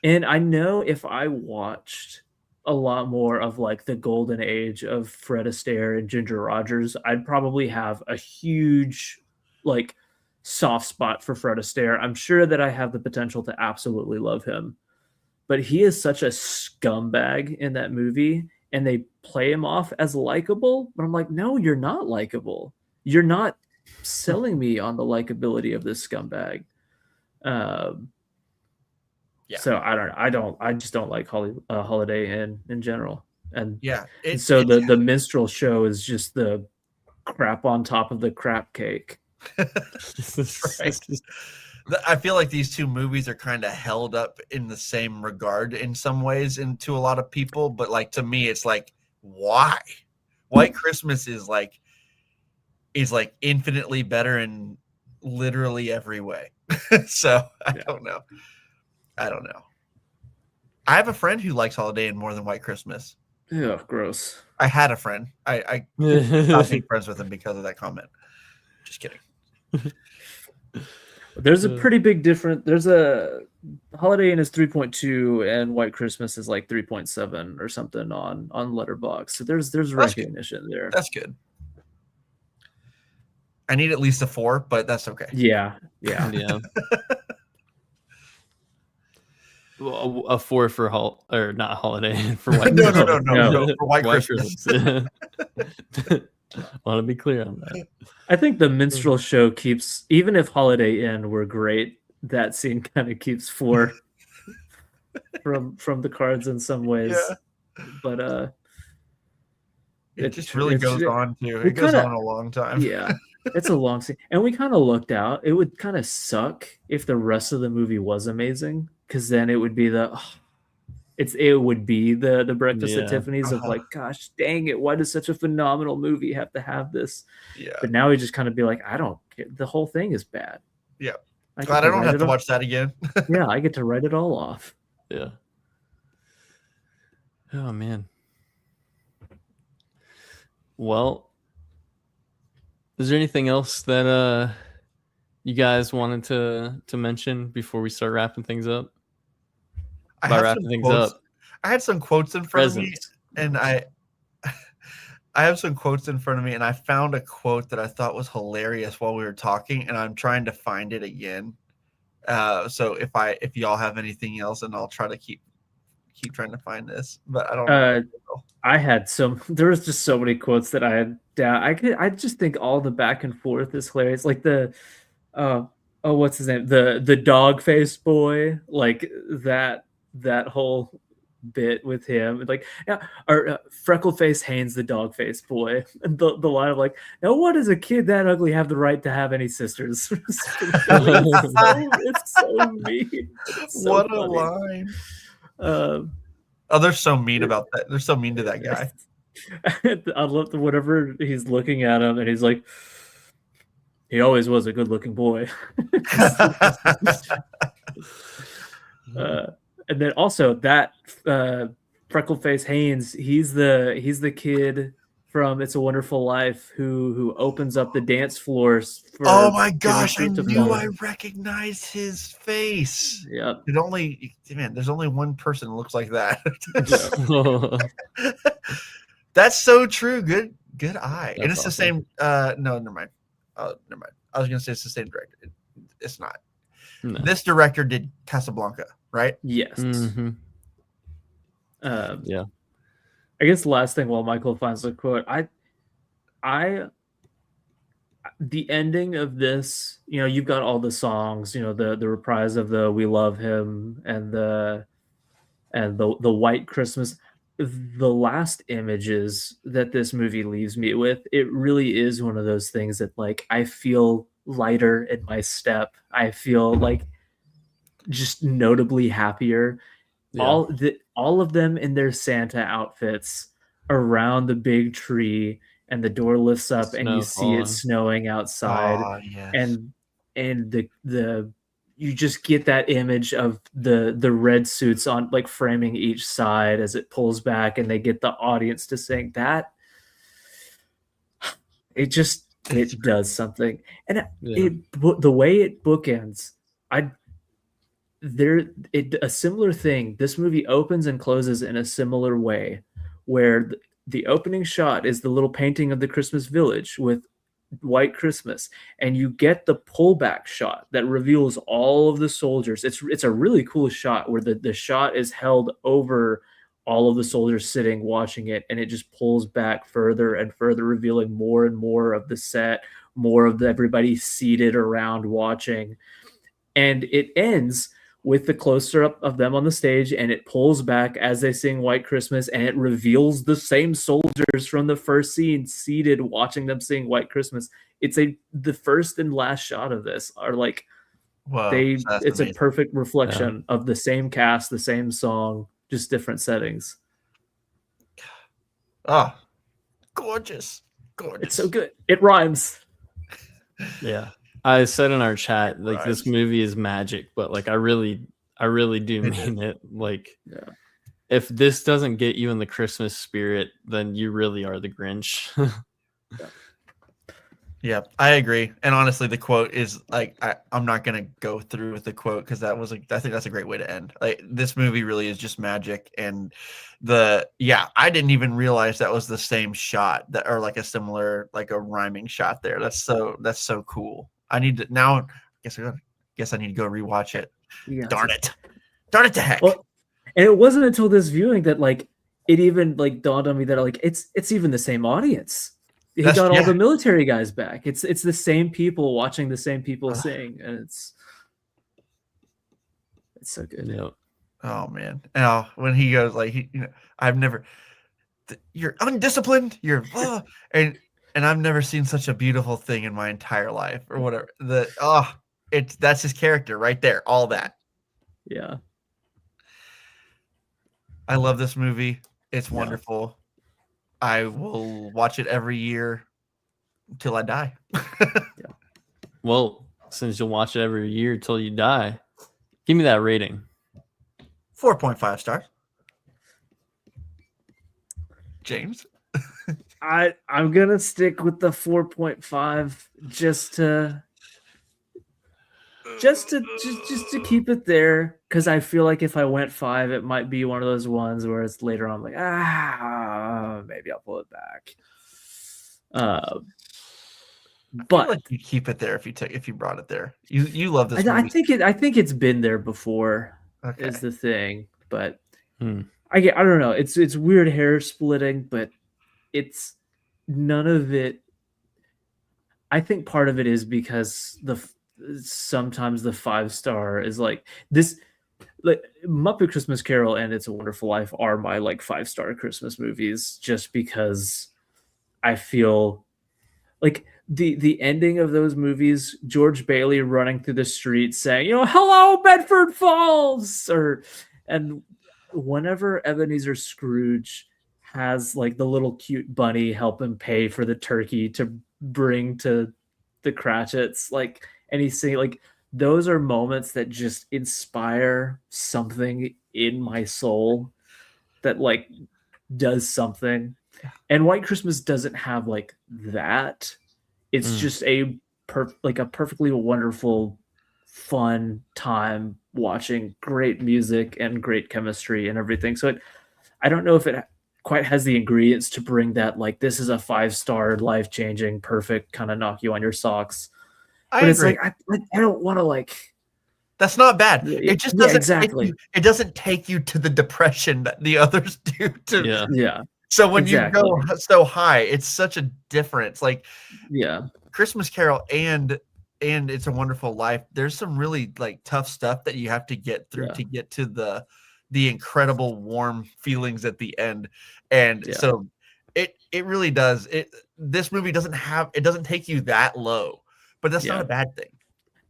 and I know if I watched a lot more of like the golden age of Fred Astaire and Ginger Rogers, I'd probably have a huge like soft spot for Fred Astaire. I'm sure that I have the potential to absolutely love him, but he is such a scumbag in that movie, and they play him off as likable, but I'm like, no, you're not likable. You're not selling me on the likability of this scumbag. So I just don't like Holiday Inn in general. And so the minstrel show is just the crap on top of the crap cake. Right. I feel like these two movies are kind of held up in the same regard in some ways, and to a lot of people, but like to me, it's like, why? White Christmas is like infinitely better in literally every way. So I don't know. I have a friend who likes Holiday Inn more than White Christmas. Yeah, gross. I had a friend. I stopped being friends with him because of that comment. Just kidding. There's a pretty big difference. There's a Holiday Inn is 3.2 and White Christmas is like 3.7 or something on Letterboxd. So there's recognition there. That's good. I need at least a 4, but that's okay. Yeah. A 4 for not Holiday for White. No, for White Christmas. Want to be clear on that. I think the minstrel show keeps, even if Holiday Inn were great, that scene kind of keeps 4 from the cards in some ways. Yeah. But it just really goes on too. It goes on a long time. Yeah. It's a long scene. And we kind of looked out. It would kind of suck if the rest of the movie was amazing, because then it would be the Breakfast at Tiffany's of like, gosh dang it, why does such a phenomenal movie have to have this? Yeah. But now we just kind of be like, I don't care. The whole thing is bad. Yeah. Glad I don't have to watch that again. Yeah, I get to write it all off. Yeah. Oh man. Well, is there anything else that you guys wanted to mention before we start wrapping things up? I had some quotes in front of me, and I have some quotes in front of me, and I found a quote that I thought was hilarious while we were talking, and I'm trying to find it again. So if y'all have anything else, and I'll try to keep trying to find this, but I don't know. I had there was just so many quotes that I had down. I just think all the back and forth is hilarious. Like what's his name? The dog face boy, like that whole bit with him, like, or freckle face Haynes, the dog face boy, and the line of like, now what does a kid that ugly have the right to have any sisters? It's so mean. What a line. They're so mean about that. They're so mean to that guy. I love whatever he's looking at him, and he's like, he always was a good-looking boy. And then also that freckle face Haynes, he's the kid from It's a Wonderful Life who opens up the dance floors for Oh my Jimmy gosh, I Stewart to knew follow. I recognized his face. Yep. There's only one person that looks like that. Yeah. That's so true. Good eye. That's And it's the awesome. same no, never mind. Never mind. I was gonna say it's the same director. It's not. No. This director did Casablanca, right? Yes. Mm-hmm. Yeah. I guess the last thing while Michael finds the quote, the ending of this, you've got all the songs, the reprise of the "We Love Him" and the White Christmas. The last images that this movie leaves me with, it really is one of those things that, like, I feel lighter in my step. I feel like just notably happier. Yeah. All of them in their Santa outfits around the big tree, and the door lifts up and you Snow see it falling. snowing outside. Oh, yes. And the you just get that image of the red suits on, like, framing each side as it pulls back, and they get the audience to sing that. It does something. And Yeah. the way it bookends, a similar thing. This movie opens and closes in a similar way, where the opening shot is the little painting of the Christmas village with White Christmas, and you get the pullback shot that reveals all of the soldiers. It's a really cool shot where the shot is held over all of the soldiers sitting watching it, and it just pulls back further and further, revealing more and more of the set, more of everybody seated around watching. And it ends with the closer up of them on the stage, and it pulls back as they sing White Christmas, and it reveals the same soldiers from the first scene seated watching them sing White Christmas. The first and last shot of this are like, it's amazing. a perfect reflection of the same cast, the same song, just different settings. Oh, gorgeous. It's so good. It rhymes. Yeah. I said in our chat, like, this movie is magic, but, like, I really do mean it. Like, if this doesn't get you in the Christmas spirit, then you really are the Grinch. Yeah, I agree. And honestly, the quote is like, I'm not gonna go through with the quote because I think that's a great way to end. Like, this movie really is just magic. And I didn't even realize that was the same shot or like a similar, like a rhyming shot there. That's so cool. I need to now. Guess I need to go rewatch it. Darn it to heck. Well, and it wasn't until this viewing that, like, it even, like, dawned on me that, like, it's even the same audience. He got all the military guys back. It's the same people watching the same people sing, and it's so good. Yep. Oh man! Now when he goes like, you're undisciplined. You're and I've never seen such a beautiful thing in my entire life, or whatever. That's his character right there. All that. Yeah. I love this movie. It's wonderful. I will watch it every year until I die. Well, since you'll watch it every year till you die, give me that rating. 4.5 stars. James? I'm gonna stick with the 4.5 just to keep it there, because I feel like if I went 5, it might be one of those ones where it's later on like, maybe I'll pull it back. But like you keep it there if you brought it there. You love this movie. I think it's been there before. Okay. Is the thing, but I don't know. It's weird hair splitting, but it's none of it. I think part of it is because sometimes the 5-star is like this. Like Muppet Christmas Carol and It's a Wonderful Life are my, like, 5-star Christmas movies, just because I feel like the ending of those movies, George Bailey running through the streets saying, "Hello, Bedford Falls," and whenever Ebenezer Scrooge has, like, the little cute bunny help him pay for the turkey to bring to the Cratchits, like, and he's saying, like, those are moments that just inspire something in my soul that like does something. And White Christmas doesn't have like that. It's just a perfectly wonderful, fun time watching great music and great chemistry and everything. So I don't know if it quite has the ingredients to bring that like this is a 5-star, life-changing, perfect kind of knock you on your socks. But it's agree. like I don't want to like. That's not bad. It just doesn't exactly. it doesn't take you to the depression that the others do. Yeah. So when you go so high, it's such a difference. Like Christmas Carol and It's a Wonderful Life. There's some really like tough stuff that you have to get through to get to the incredible warm feelings at the end. And so it really does. This movie doesn't take you that low, but that's not a bad thing.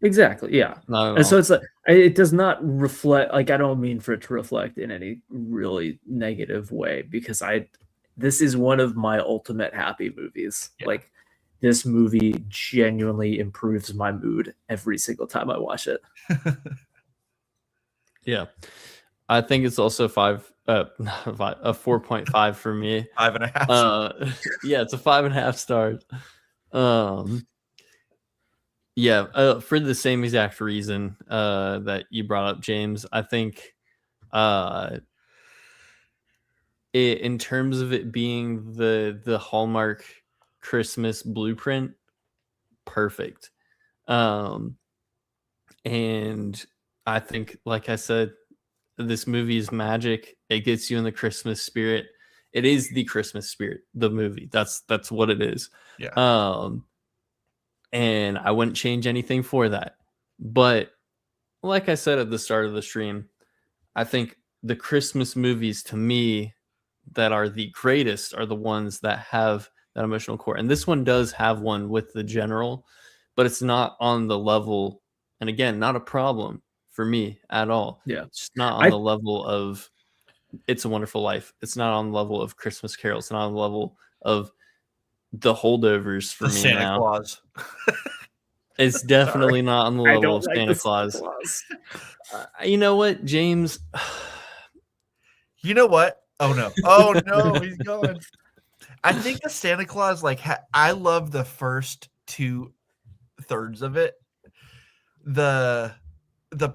Exactly. Yeah. And so it's like it does not reflect. Like I don't mean for it to reflect in any really negative way because this is one of my ultimate happy movies. Yeah. Like this movie genuinely improves my mood every single time I watch it. Yeah. I think it's also a 4.5 for me. 5.5. Yeah, it's a 5.5 stars. Yeah, for the same exact reason that you brought up, James. I think in terms of it being the Hallmark Christmas blueprint, perfect. And I think, like I said, this movie is magic. It gets you in the Christmas spirit. It is the Christmas spirit, the movie. That's what it is. Yeah. And I wouldn't change anything for that. But like I said at the start of the stream, I think the Christmas movies to me that are the greatest are the ones that have that emotional core. And this one does have one with the general, but it's not on the level, and again, not a problem for me at all. Yeah. It's just not on the level of It's a Wonderful Life. It's not on the level of Christmas Carol. It's not on the level of The Holdovers for me Santa now. Claus. It's definitely not on the level of Santa Claus. You know what, James? You know what? Oh no! Oh no! He's going. I think the Santa Claus, like, I love the first 2/3 of it. The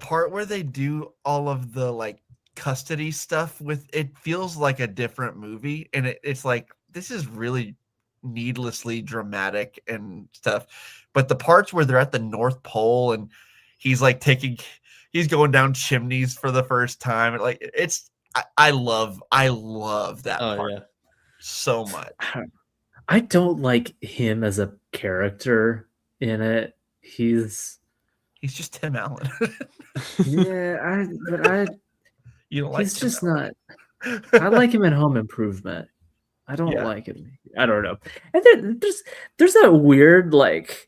part where they do all of the like custody stuff with it feels like a different movie, and it's like this is really needlessly dramatic and stuff. But the parts where they're at the North Pole and he's like he's going down chimneys for the first time, and like I love that part so much. I don't like him as a character in it. He's just Tim Allen. Yeah, you don't like he's Tim just Allen. not. I like him in Home Improvement. I don't like him. I don't know. And there's that weird like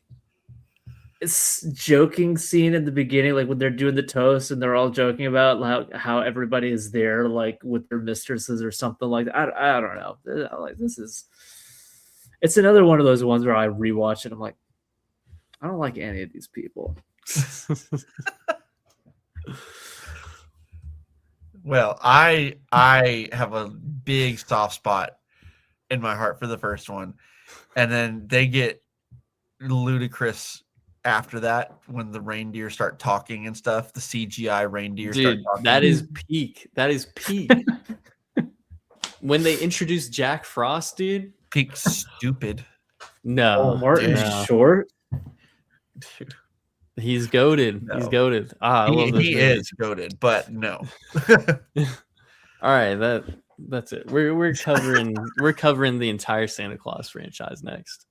joking scene in the beginning, like when they're doing the toast and they're all joking about how everybody is there, like with their mistresses or something like that. I don't know. Like it's another one of those ones where I rewatch it. I'm like, I don't like any of these people. Well, I have a big soft spot in my heart for the first one, and then they get ludicrous after that when the reindeer start talking and stuff. The CGI reindeer start talking. That is peak. When they introduced Jack Frost, dude. Peak stupid. No, Martin Short. Dude. He's goated. No. He's goated. I love this. He is goated, but no. All right, that's it. We're covering the entire Santa Claus franchise next.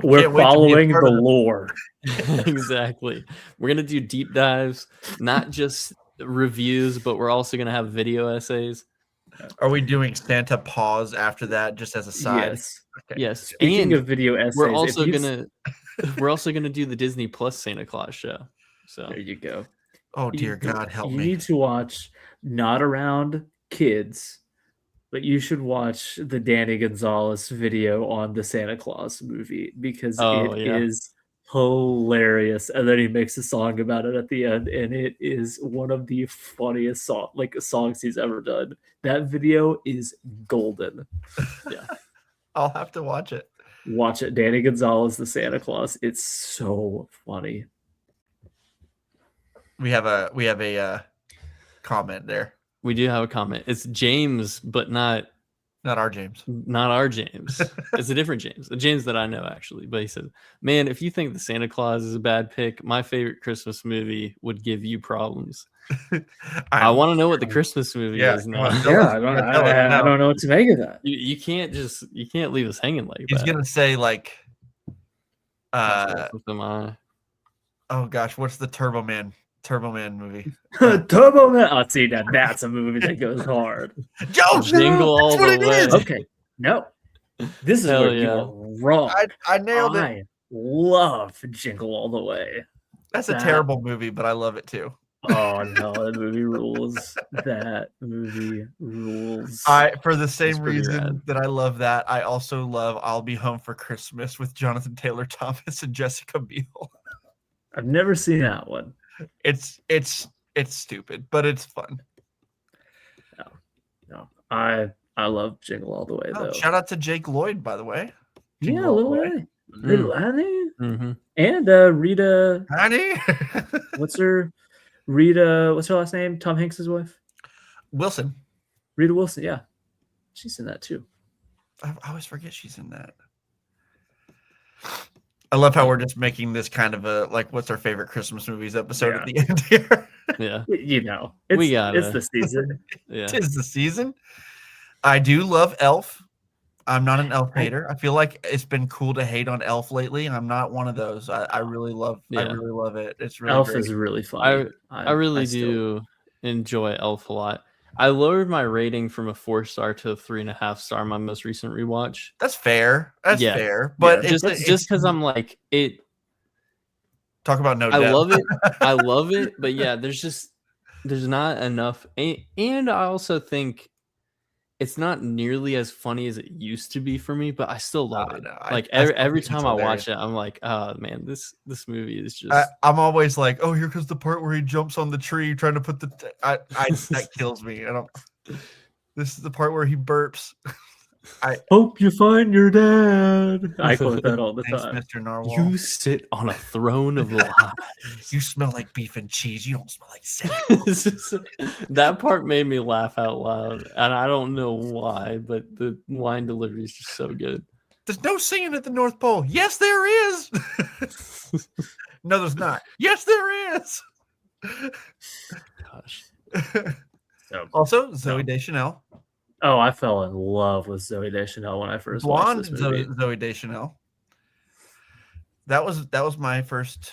We're following the lore. Exactly. We're gonna do deep dives, not just reviews, but we're also gonna have video essays. Are we doing Santa Paws after that, just as a side? Yes. Okay. Yes. Speaking of video essays, we're also gonna do the Disney Plus Santa Claus show. So there you go. Oh dear God, help me! You need to watch Not Around Kids, but you should watch the Danny Gonzalez video on the Santa Claus movie because it is hilarious. And then he makes a song about it at the end, and it is one of the funniest songs he's ever done. That video is golden. Yeah. I'll have to watch it. Watch it. Danny Gonzalez, the Santa Claus. It's so funny. We have a comment there. We do have a comment. It's James, but not our James. Not our James. It's a different James. The James that I know, actually. But he said, man, if you think the Santa Claus is a bad pick, my favorite Christmas movie would give you problems. I want to know what the Christmas movie is now. I don't know what to make of that. You can't leave us hanging like He's that. He's gonna say like oh gosh, what's the Turbo Man movie? Turbo Man. Oh, see, that's a movie that goes hard. Jingle all the way. Okay, no, this is where you are wrong. I nailed it. I love Jingle All the Way. That's a terrible movie, but I love it too. Oh no, that movie rules. That movie rules. For the same reason that I love that, I also love I'll Be Home for Christmas with Jonathan Taylor Thomas and Jessica Biel. I've never seen that one. It's stupid, but it's fun. No. I love Jingle All the Way though. Shout out to Jake Lloyd, by the way. Jingle All the Way. Little Annie. Mm-hmm. And Rita. Annie. What's her last name? Tom Hanks's wife? Wilson. Rita Wilson, yeah. She's in that too. I always forget she's in that. I love how we're just making this kind of a what's our favorite Christmas movies episode at the end here. Yeah. It's the season. Yeah. Tis the season. I do love Elf. I'm not an Elf hater. I feel like it's been cool to hate on Elf lately. I'm not one of those. I really love it. It's really Elf great. is really fun. I really do enjoy Elf a lot. I lowered my rating from a 4-star to a 3.5-star my most recent rewatch. That's fair. That's fair. But just because I'm like it. Talk about no. I love it. I love it. But yeah, there's not enough. And I also think it's not nearly as funny as it used to be for me, but I still love it. No, every time I watch it, I'm like, oh man, this movie is just. I'm always like, oh, here comes the part where he jumps on the tree trying to put the. That kills me. This is the part where he burps. I hope you find your dad. I quote that all the time. Mr. Narwhal. You sit on a throne of lies. You smell like beef and cheese. You don't smell like Santa. That part made me laugh out loud, and I don't know why, but the line delivery is just so good. There's no singing at the North Pole. Yes, there is. No, there's not. Yes, there is. Gosh. Also, Zooey Deschanel. Oh, I fell in love with Zooey Deschanel when I first watched this movie. Zooey Deschanel. That was my first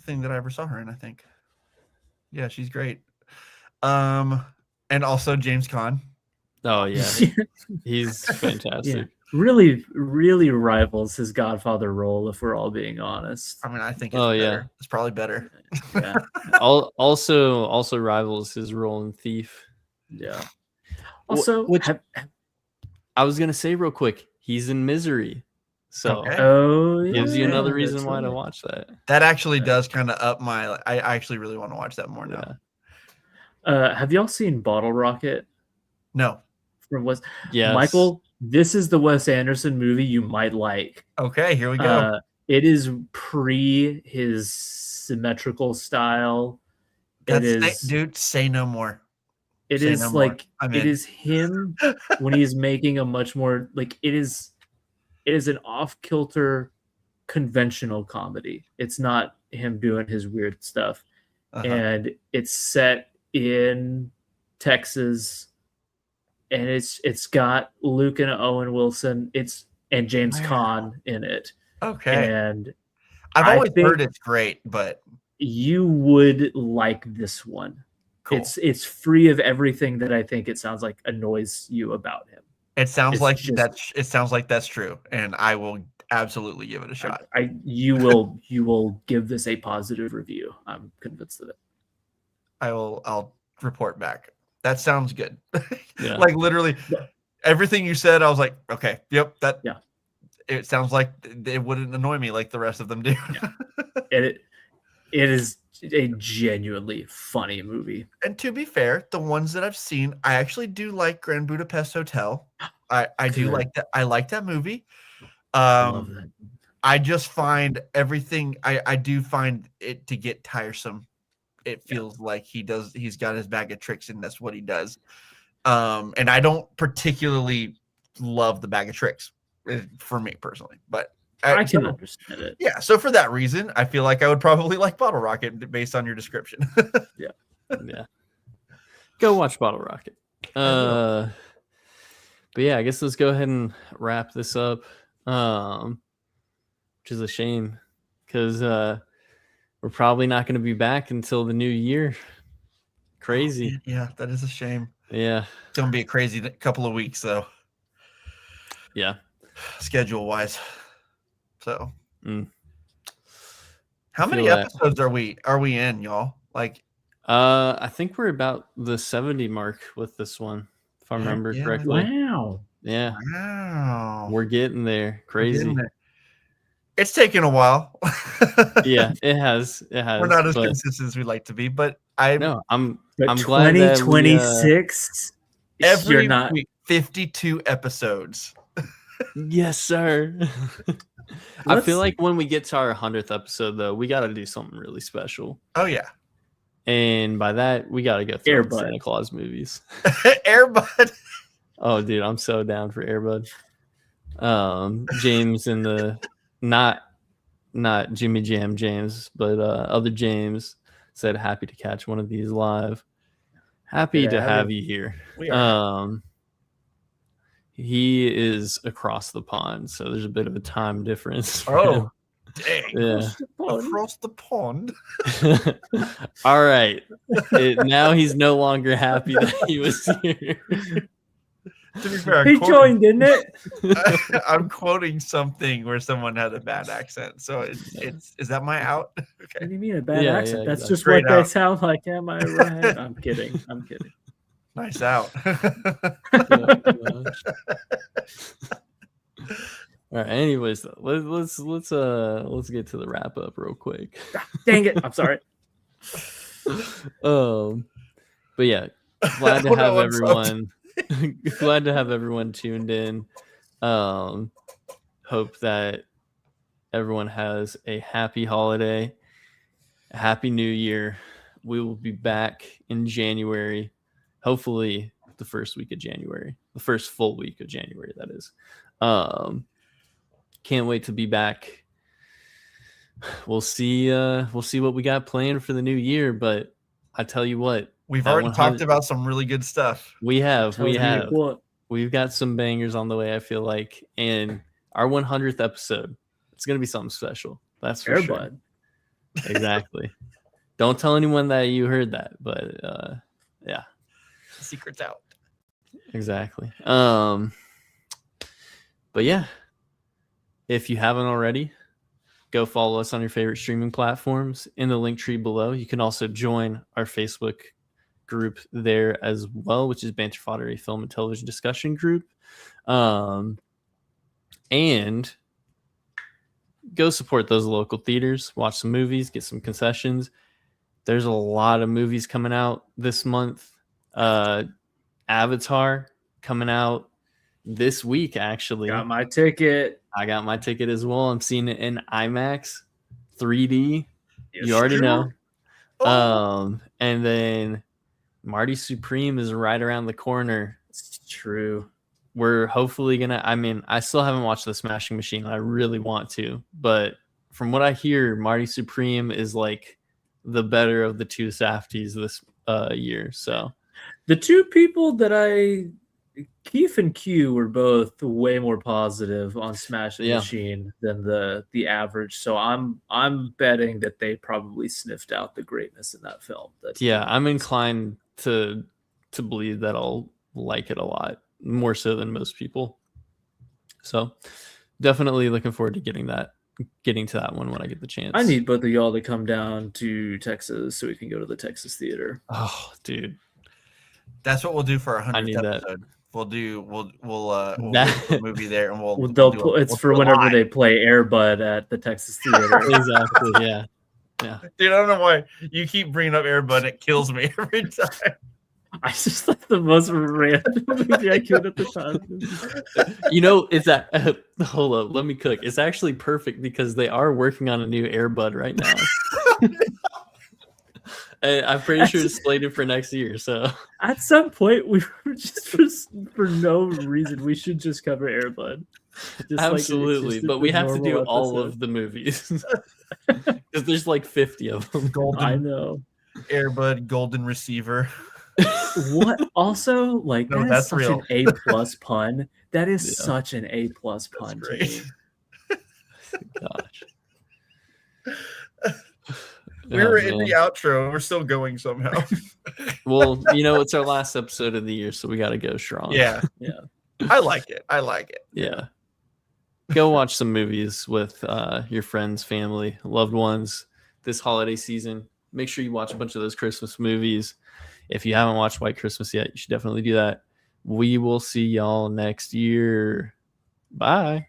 thing that I ever saw her in, I think. Yeah, she's great. And also James Caan. Oh yeah, he's fantastic. Yeah. Really, really rivals his Godfather role, if we're all being honest. I mean, I think. It's probably better. Yeah. Also rivals his role in Thief. Yeah. Also, I was gonna say real quick, he's in Misery, so gives you another reason why to watch that. That actually does kind of up my. I actually really want to watch that more now. Have y'all seen Bottle Rocket? No. From Wes? Yes. Michael, this is the Wes Anderson movie you might like. Okay, here we go. It is pre his symmetrical style. Dude, say no more. It is him when he's making a much more it is an off-kilter conventional comedy. It's not him doing his weird stuff. And it's set in Texas, and it's got Luke and Owen Wilson and James Caan in it. Okay. And I've always heard it's great, but you would like this one. Cool. It's free of everything that I think it sounds like annoys you about him. It sounds like that's true, and I will absolutely give it a shot. You will give this a positive review. I'm convinced of it. I'll report back. That sounds good. Yeah. Like literally everything you said, I was like, okay, yep, that. Yeah. it sounds like it wouldn't annoy me like the rest of them do. Yeah. It is a genuinely funny movie. And to be fair, the ones that I've seen, I actually do like Grand Budapest Hotel. I do Good. like that. I like that movie. I love that. I just find everything. I do find it to get tiresome. It feels like he's got his bag of tricks, and that's what he does. And I don't particularly love the bag of tricks for me personally, but I can understand it. Yeah, so for that reason, I feel like I would probably like Bottle Rocket based on your description. Yeah. Go watch Bottle Rocket. But yeah, I guess let's go ahead and wrap this up. Which is a shame because we're probably not going to be back until the new year. Crazy. Oh, yeah, that is a shame. Yeah. It's going to be a crazy couple of weeks though. Yeah. Schedule wise. So how Feel many that. episodes are we in, y'all? Like I think we're about the 70 mark with this one, if I remember correctly. Wow. Yeah. Wow. We're getting there. We're Crazy. getting there. It's taken a while. Yeah, it has. It has. We're not as but consistent as we'd like to be, but I'm But I'm glad that we, 2026 every you're not week 52 episodes. yes, sir. I feel like when we get to our 100th episode, though, we got to do something really special. Oh yeah. And by that, we got to go through the Airbud. Santa Claus movies. Airbud. Oh, dude, I'm so down for Airbud. James and the not Jimmy Jam James, but other James said happy to catch one of these live. Happy to have you here. We are. He is across the pond, so there's a bit of a time difference. Oh, dang. Yeah. Across the pond. All right. Now he's no longer happy that he was here. To be fair, he joined, didn't it? I'm quoting something where someone had a bad accent. So it's is that my out? What Okay. do you mean a bad Yeah, accent? yeah, That's exactly. just Straight what they out. sound like. Am I right? I'm kidding. Nice out. All right. Anyways, though, let's get to the wrap up real quick. Dang it. I'm sorry. But yeah, glad to Oh, no, have I'm so everyone. Glad to have everyone tuned in. Hope that everyone has a happy holiday, a happy new year. We will be back in January, hopefully the first week of January, the first full week of January, that is. Can't wait to be back. We'll see what we got planned for the new year, but I tell you what, We've that already 100 talked about some really good stuff. we've What? got some bangers on the way, I feel like, and our 100th episode, it's gonna be something special. That's for sure. Airbud. Exactly. Don't tell anyone that you heard that, but yeah, Secrets out. exactly. But yeah, if you haven't already, go follow us on your favorite streaming platforms in the link tree below. You can also join our Facebook group there as well, which is Banter, Fodder, a film and television discussion group. And go support those local theaters, watch some movies, get some concessions. There's a lot of movies coming out this month. Avatar coming out this week, actually. Got my ticket. I got my ticket as well. I'm seeing it in IMAX 3D. Yes, You already sir. know. Oh. And then Marty Supreme is right around the corner. It's true. We're hopefully gonna, I still haven't watched The Smashing Machine. I really want to, but from what I hear, Marty Supreme is like the better of the two Safdies this year. So The two people that Keith and Q were both way more positive on Smash the Machine than the average. So I'm betting that they probably sniffed out the greatness in that film. yeah, I'm inclined to believe that I'll like it a lot more so than most people. So definitely looking forward to getting to that one when I get the chance. I need both of y'all to come down to Texas so we can go to the Texas theater. Oh, dude. That's what we'll do for our 100th I need that. episode. We'll do That- go to a movie there, and we'll They'll do a- it's we'll for do a whenever live. they play Airbud at the Texas Theater. Exactly. Yeah. Dude, I don't know why you keep bringing up Air Bud. It kills me every time. I just thought the most random movie I could at the time. You know, it's that. Hold up, let me cook. It's actually perfect because they are working on a new Airbud right now. And I'm pretty sure it's slated for next year. So At some point, we were just for no reason we should just cover Airbud. Just absolutely, existed but for we have to do normal all episodes. of the movies because there's like 50 of them. I Golden know. Air Bud Golden Receiver. What also like No, that is that's such real. an A+ pun. That is Yeah. such an A+ pun to great. me. Gosh. We Oh, were in man. the outro. We're still going somehow. Well, you know, it's our last episode of the year, so we got to go strong. Yeah. Yeah. I like it. I like it. Yeah. Go watch some movies with your friends, family, loved ones this holiday season. Make sure you watch a bunch of those Christmas movies. If you haven't watched White Christmas yet, you should definitely do that. We will see y'all next year. Bye.